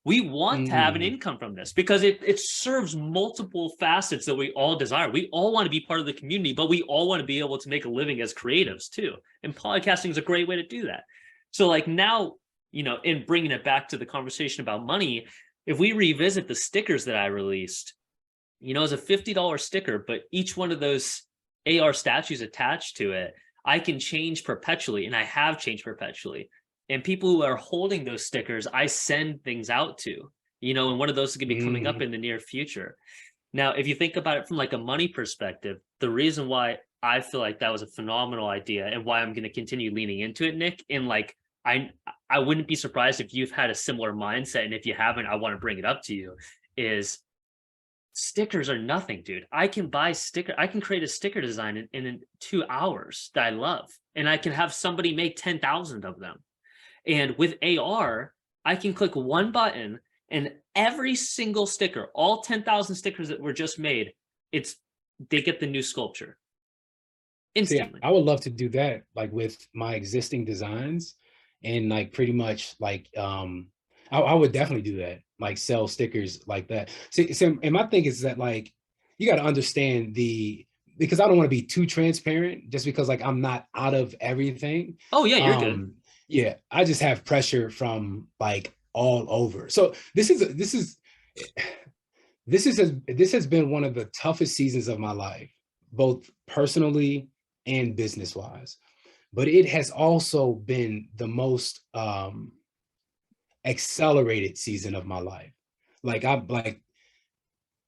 We want to have an income from this because it serves multiple facets that we all desire. We all want to be part of the community, but we all want to be able to make a living as creatives too. And podcasting is a great way to do that. So, like, now, in bringing it back to the conversation about money, if we revisit the stickers that I released, it's a $50 sticker, but each one of those AR statues attached to it, I can change perpetually, and I have changed perpetually. And people who are holding those stickers, I send things out to, and one of those is going to be coming up in the near future. Now, if you think about it from like a money perspective, the reason why I feel like that was a phenomenal idea and why I'm going to continue leaning into it, Nick, and like, I wouldn't be surprised if you've had a similar mindset. And if you haven't, I want to bring it up to you, is stickers are nothing, dude. I can create a sticker design in 2 hours that I love, and I can have somebody make 10,000 of them. And with AR, I can click one button, and every single sticker, all 10,000 stickers that were just made, they get the new sculpture instantly. See, I would love to do that, like, with my existing designs, and like pretty much like I would definitely do that, like sell stickers like that. See, and my thing is that, like, you got to understand the because I don't want to be too transparent, just because like I'm not out of everything. Oh yeah, you're good. Yeah, I just have pressure from like all over. So this has been one of the toughest seasons of my life, both personally and business wise. But it has also been the most accelerated season of my life. Like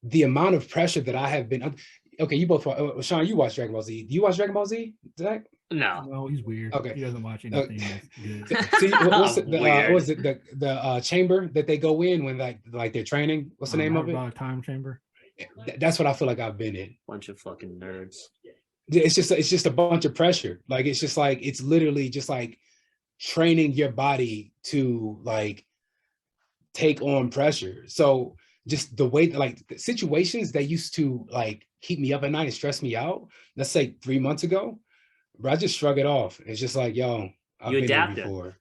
the amount of pressure that I have been. Okay, you both. Sean, you watch Dragon Ball Z. Do you watch Dragon Ball Z, Zach? No, he's weird. Okay, he doesn't watch anything that's good. See, what's the chamber that they go in when like they're training? What's the name of it? Time chamber. That's what I feel like I've been in. Bunch of fucking nerds. It's just a bunch of pressure. Like it's just like it's literally just like training your body to like take on pressure. So just the way that like the situations that used to like keep me up at night and stress me out, let's say 3 months ago, but I just shrug it off. It's just like, yo, I've been here before.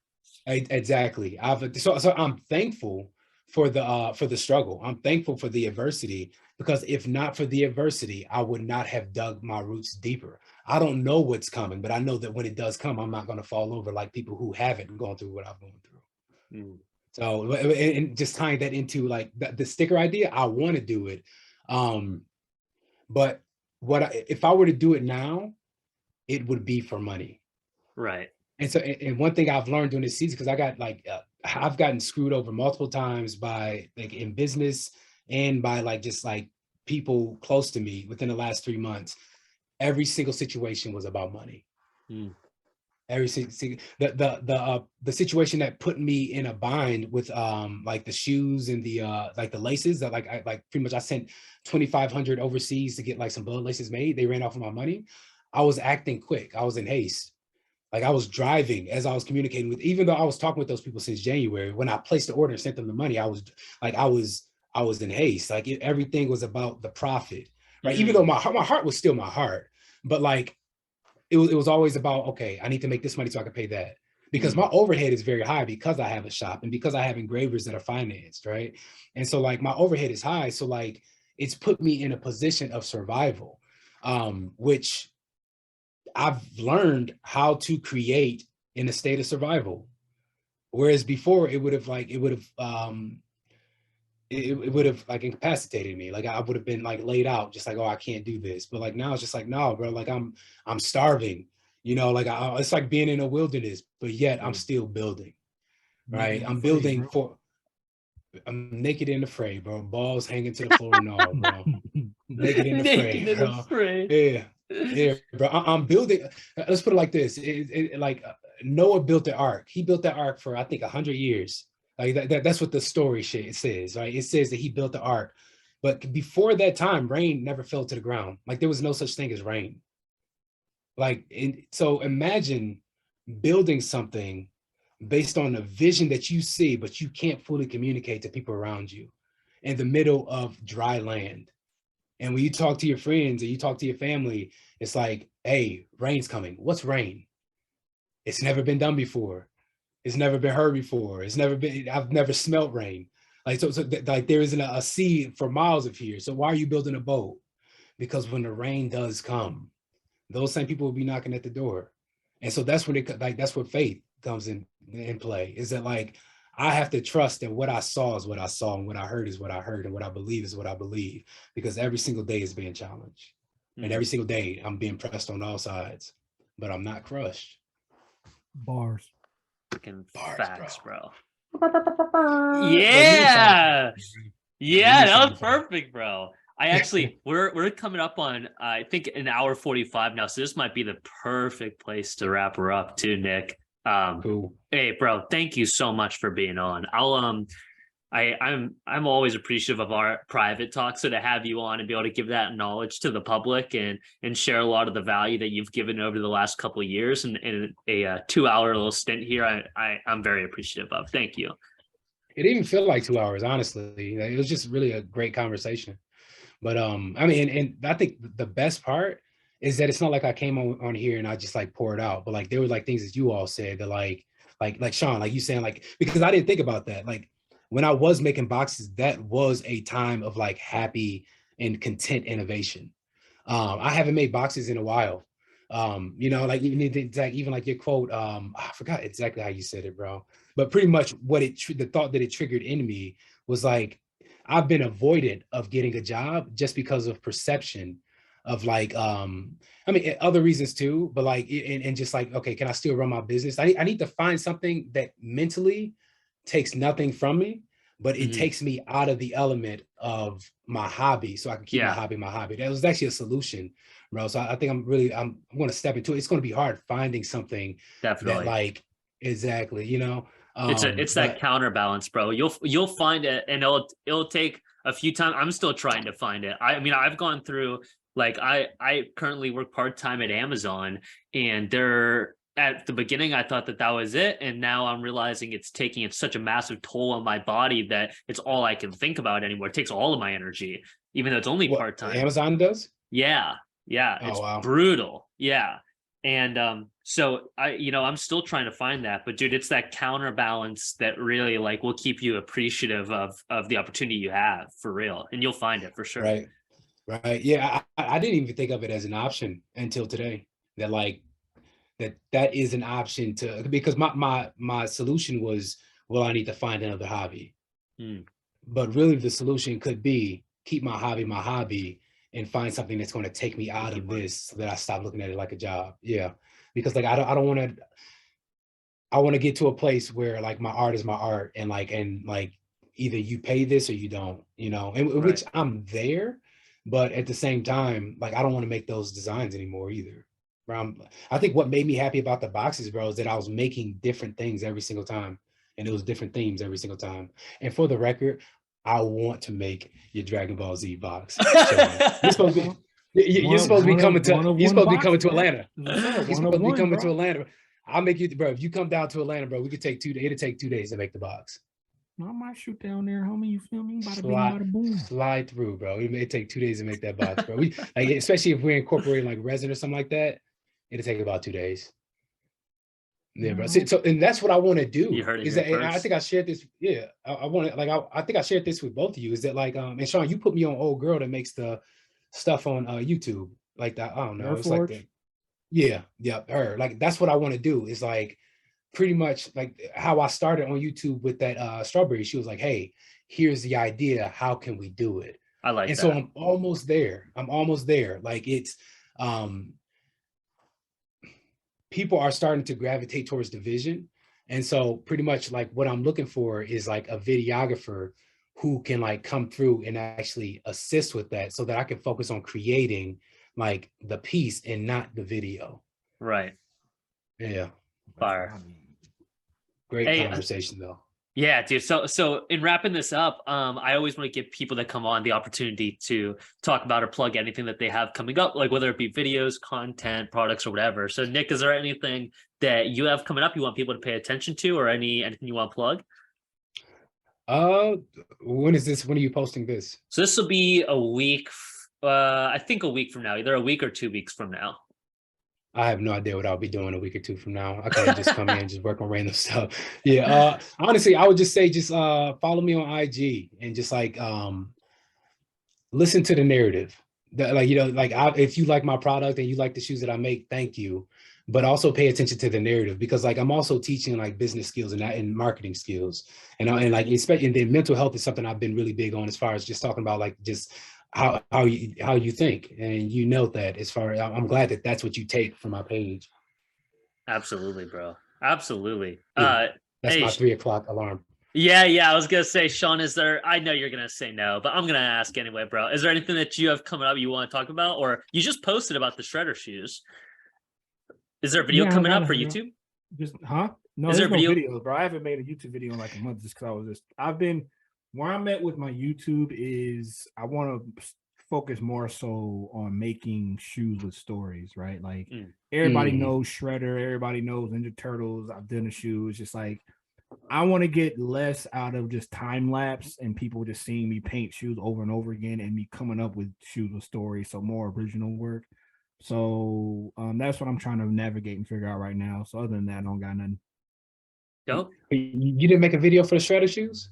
Exactly. So I'm thankful for the struggle. I'm thankful for the adversity, because if not for the adversity, I would not have dug my roots deeper. I don't know what's coming, but I know that when it does come, I'm not going to fall over like people who haven't gone through what I've gone through. Mm. So, and just tying that into like the sticker idea, I want to do it. But if I were to do it now, it would be for money. Right. And so, and one thing I've learned during this season, because I got like, I've gotten screwed over multiple times by like in business and by like just like people close to me within the last 3 months. Every single situation was about money. Mm. Every single the situation that put me in a bind with like the shoes and the like the laces that like I pretty much I sent 2,500 overseas to get like some blood laces made. They ran off of my money. I was acting quick. I was in haste. Like I was driving as I was communicating with, even though I was talking with those people since January, when I placed the order and sent them the money, I was in haste. Like everything was about the profit, right? Mm. Even though my heart was still my heart, but like it was always about, okay, I need to make this money so I can pay that, because my overhead is very high because I have a shop and because I have engravers that are financed, right? And so like my overhead is high, so like it's put me in a position of survival, which I've learned how to create in a state of survival. Whereas before it would have like incapacitated me. Like I would have been like laid out, just like, oh, I can't do this. But like now it's just like, no, bro, like I'm starving, you know, like it's like being in a wilderness, but yet I'm still building, right? I'm building I'm naked in the fray, bro. Balls hanging to the floor and all, bro. Naked in the fray, bro. Yeah. Yeah, bro. I'm building. Let's put it like this. Like Noah built the ark. He built that ark for I think 100 years. Like that's what the story says, right? It says that he built the ark, but before that time, rain never fell to the ground. Like there was no such thing as rain. Like so, imagine building something based on a vision that you see, but you can't fully communicate to people around you, in the middle of dry land. And when you talk to your friends and you talk to your family, it's like, hey, rain's coming. What's rain? It's never been done before. It's never been heard before. I've never smelt rain. Like, like there isn't a sea for miles of here. So why are you building a boat? Because when the rain does come, those same people will be knocking at the door. And so that's when that's where faith comes in play, is that like, I have to trust that what I saw is what I saw, and what I heard is what I heard, and what I believe is what I believe, because every single day is being challenged. And every single day I'm being pressed on all sides, but I'm not crushed. Bars. Freaking facts, bro. Yeah. Yeah, that was perfect, bro. I actually, we're coming up on, I think, an hour 45 now. So this might be the perfect place to wrap her up too, Nick. Cool. Hey, bro, thank you so much for being on. I'm always appreciative of our private talk. So to have you on and be able to give that knowledge to the public and share a lot of the value that you've given over the last couple of years and in a 2-hour little stint here, I'm very appreciative of. Thank you. It didn't even feel like 2 hours, honestly. It was just really a great conversation. But I mean, and I think the best part is that it's not like I came on here and I just like poured out, but like there were like things that you all said that like Sean, like you saying, like, because I didn't think about that. Like when I was making boxes, that was a time of like happy and content innovation. I haven't made boxes in a while. You know, like even like your quote, I forgot exactly how you said it, bro. But pretty much what the thought that it triggered in me was like, I've been avoidant of getting a job just because of perception of like, I mean, other reasons too, but like, and just like, okay, can I still run my business? I need to find something that mentally takes nothing from me, but it Mhm. takes me out of the element of my hobby so I can keep my Yeah, hobby my hobby. That was actually a solution, bro. So I think I'm going to step into it. It's going to be hard finding something that definitely. like, exactly, you know, It's that but counterbalance, bro. You'll find it, and it'll take a few times. I'm still trying to find it. I mean, I've gone through, like, I currently work part-time at Amazon, and they're at the beginning I thought that that was it, and now I'm realizing it's taking such a massive toll on my body that it's all I can think about anymore. It takes all of my energy, even though it's only what part-time. Amazon does? Yeah, yeah, Oh it's wow. brutal. Yeah. And so I'm still trying to find that, but dude, it's that counterbalance that really like will keep you appreciative of the opportunity you have for real. And you'll find it for sure. Right. Right. Yeah. I didn't even think of it as an option until today. That like that is an option to, because my solution was, well, I need to find another hobby. Mm, But really the solution could be keep my hobby and find something that's going to take me out make you of money. this so that I stop looking at it like a job. Yeah. Because like I don't want to, I want to get to a place where like my art is my art, and like either you pay this or you don't, you know, and Right. which I'm there, but at the same time, like I don't want to make those designs anymore either. I think what made me happy about the boxes, bro, is that I was making different things every single time, and it was different themes every single time. And for the record, I want to make your Dragon Ball Z box, Sean. You're supposed to be. You're supposed to be coming to. One of You're one supposed to be box, coming to bro. Atlanta. As I said, You're one of supposed to be one, coming to bro. Atlanta. I'll make you, bro. If you come down to Atlanta, bro, we could take 2 days. It'll take 2 days to make the box. I might shoot down there, homie. You feel me? Bada bing, Slide, bada boom. slide through, bro. It may take 2 days to make that box, bro. We like, especially if we're incorporating like resin or something like that, it'll take about 2 days. Yeah, bro. No, So and that's what I want to You do. heard it Is here that, and I first. think I shared this. Yeah, I want to like I think I shared this with both of you. Is that like and Sean, you put me on old girl that makes the stuff on YouTube like that. I don't know. It's like the, Airforge. yeah, yeah, her. Like that's what I want to do. Is like pretty much like how I started on YouTube with that strawberry. She was like, "Hey, here's the idea. How can we do it?" I like And so that. I'm almost there. I'm almost there. Like it's um people are starting to gravitate towards the vision. And so pretty much like what I'm looking for is like a videographer who can like come through and actually assist with that so that I can focus on creating like the piece and not the video. Right. Yeah. That's what Fire. I need. Great Hey, conversation though. yeah, dude. So in wrapping this up, I always want to give people that come on the opportunity to talk about or plug anything that they have coming up, like whether it be videos, content, products, or whatever. So Nick, is there anything that you have coming up you want people to pay attention to, or anything you want to plug? Uh, when is this? When are you posting this? So this will be a week, I think a week from now, either a week or 2 weeks from now. I have no idea what I'll be doing a week or two from now. I can't just come in and just work on random stuff. Yeah. Honestly, I would just say just follow me on IG and just like listen to the narrative. Like, you know, like if you like my product and you like the shoes that I make, thank you. But also pay attention to the narrative, because like I'm also teaching like business skills and marketing skills. And like especially, and then mental health is something I've been really big on, as far as just talking about like just how you think. And you know that, as far as I'm glad that that's what you take from my page. Absolutely, bro. Absolutely. Yeah. That's Hey, my 3 o'clock alarm. yeah. I was gonna say, Sean, is there? I know you're gonna say no, but I'm gonna ask anyway, bro. Is there anything that you have coming up you want to talk about, or you just posted about the shredder shoes? Is there a video Yeah, I coming got up for it. YouTube? Just No, Is there there's a no video? videos, bro. I haven't made a YouTube video in like a month just because I've been where I'm at with my YouTube is I want to focus more so on making shoes with stories, right? Like Mm, everybody Mhm. knows Shredder, everybody knows Ninja Turtles. I've done the shoes. Just like I want to get less out of just time lapse and people just seeing me paint shoes over and over again and me coming up with shoes with stories. So more original work. So that's what I'm trying to navigate and figure out right now. So other than that, I don't got nothing. dope. You didn't make a video for the shredder shoes?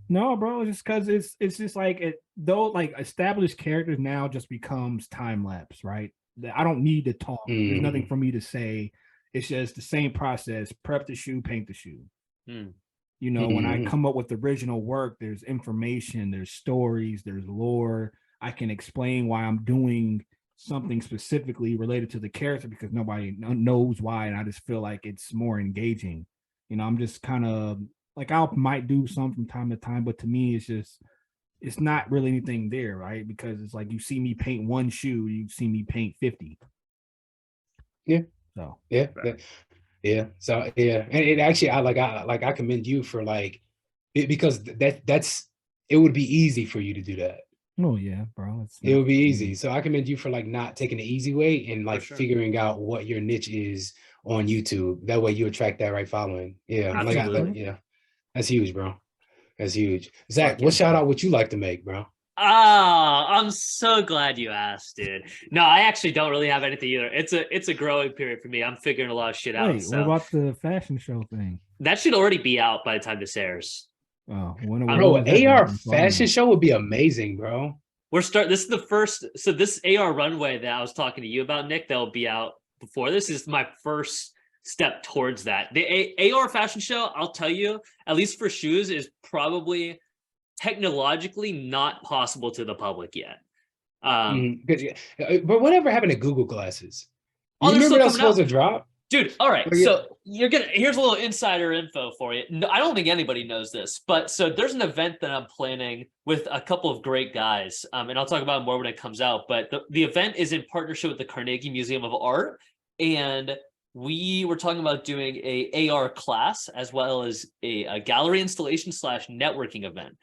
No, bro, just because it's just like it though, like established characters now just becomes time lapse, right? I don't need to talk. There's nothing for me to say. It's just the same process: prep the shoe, paint the shoe. Mm. You know, when I come up with original work, there's information, there's stories, there's lore. I can explain why I'm doing something specifically related to the character because nobody knows why, and I just feel like it's more engaging. You know, I'm just kind of like I might do some from time to time, but to me, it's not really anything there, right? Because it's like you see me paint one shoe, you see me paint 50. Yeah. So yeah. Yeah. So yeah, and it actually, I commend you for like it, because that's it would be easy for you to do that. oh yeah, bro, it's It not would be easy. So I commend you for like not taking the easy way and like sure. figuring out what your niche is on YouTube. That way you attract that right following. Yeah, Absolutely. yeah, that's huge, bro. That's huge. Zach, Fuck what yeah. shout out would you like to make, bro? Ah, I'm so glad you asked, dude. No, I actually don't really have anything either. It's a growing period for me. I'm figuring a lot of shit out. wait, what So about the fashion show thing? that should already be out by the time this airs. Oh, when Bro, is that AR dropping? So I fashion know. show would be amazing, bro. This is the first, so this AR runway that I was talking to you about, Nick, that'll be out before this is my first step towards that. The AR fashion show, I'll tell you, at least for shoes, is probably technologically not possible to the public yet. But whatever happened to Google glasses? Oh, You they're remember still that was coming supposed out. to drop? Dude, all right. Like, So here's a little insider info for you. No, I don't think anybody knows this, but so there's an event that I'm planning with a couple of great guys. And I'll talk about it more when it comes out. But the event is in partnership with the Carnegie Museum of Art. And we were talking about doing a AR class as well as a gallery installation / networking event.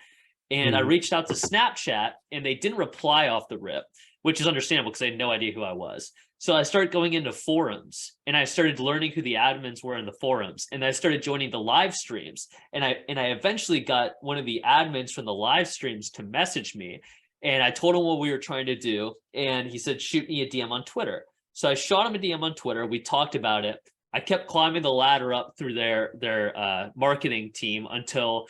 And I reached out to Snapchat and they didn't reply off the rip, which is understandable because they had no idea who I was. So I started going into forums and I started learning who the admins were in the forums, and I started joining the live streams. And I eventually got one of the admins from the live streams to message me, and I told him what we were trying to do, and he said, shoot me a DM on Twitter. So I shot him a DM on Twitter. We talked about it. I kept climbing the ladder up through their marketing team until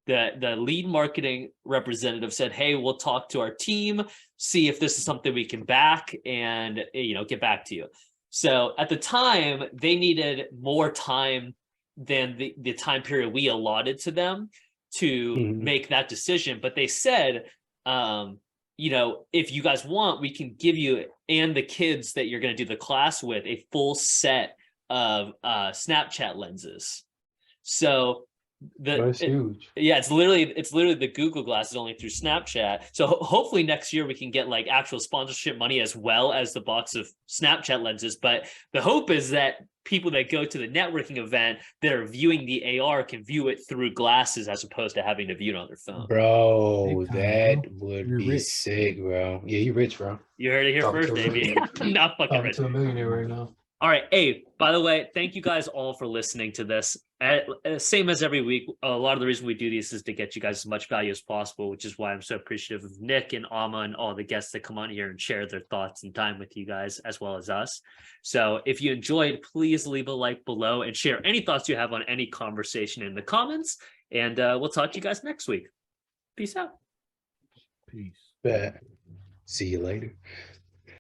the lead marketing representative said, hey, we'll talk to our team, see if this is something we can back, and get back to you. So at the time, they needed more time than the time period we allotted to them to make that decision. But they said, if you guys want, we can give you and the kids that you're going to do the class with a full set of Snapchat lenses. So that's huge. Yeah, it's literally the Google Glass is only through Snapchat. So hopefully next year we can get like actual sponsorship money as well as the box of Snapchat lenses. But the hope is that people that go to the networking event that are viewing the AR can view it through glasses as opposed to having to view it on their phone. Bro, Time, that bro. would You're be rich. sick, bro. Yeah, you rich, bro. You heard it here Talking first, to a baby. millionaire. I'm not fucking Talking rich. to a millionaire right now. All right. Hey, by the way, thank you guys all for listening to this. Same as every week, a lot of the reason we do these is to get you guys as much value as possible, which is why I'm so appreciative of Nick and Alma and all the guests that come on here and share their thoughts and time with you guys, as well as us. So if you enjoyed, please leave a like below and share any thoughts you have on any conversation in the comments. And we'll talk to you guys next week. Peace out. Peace. Bet. See you later.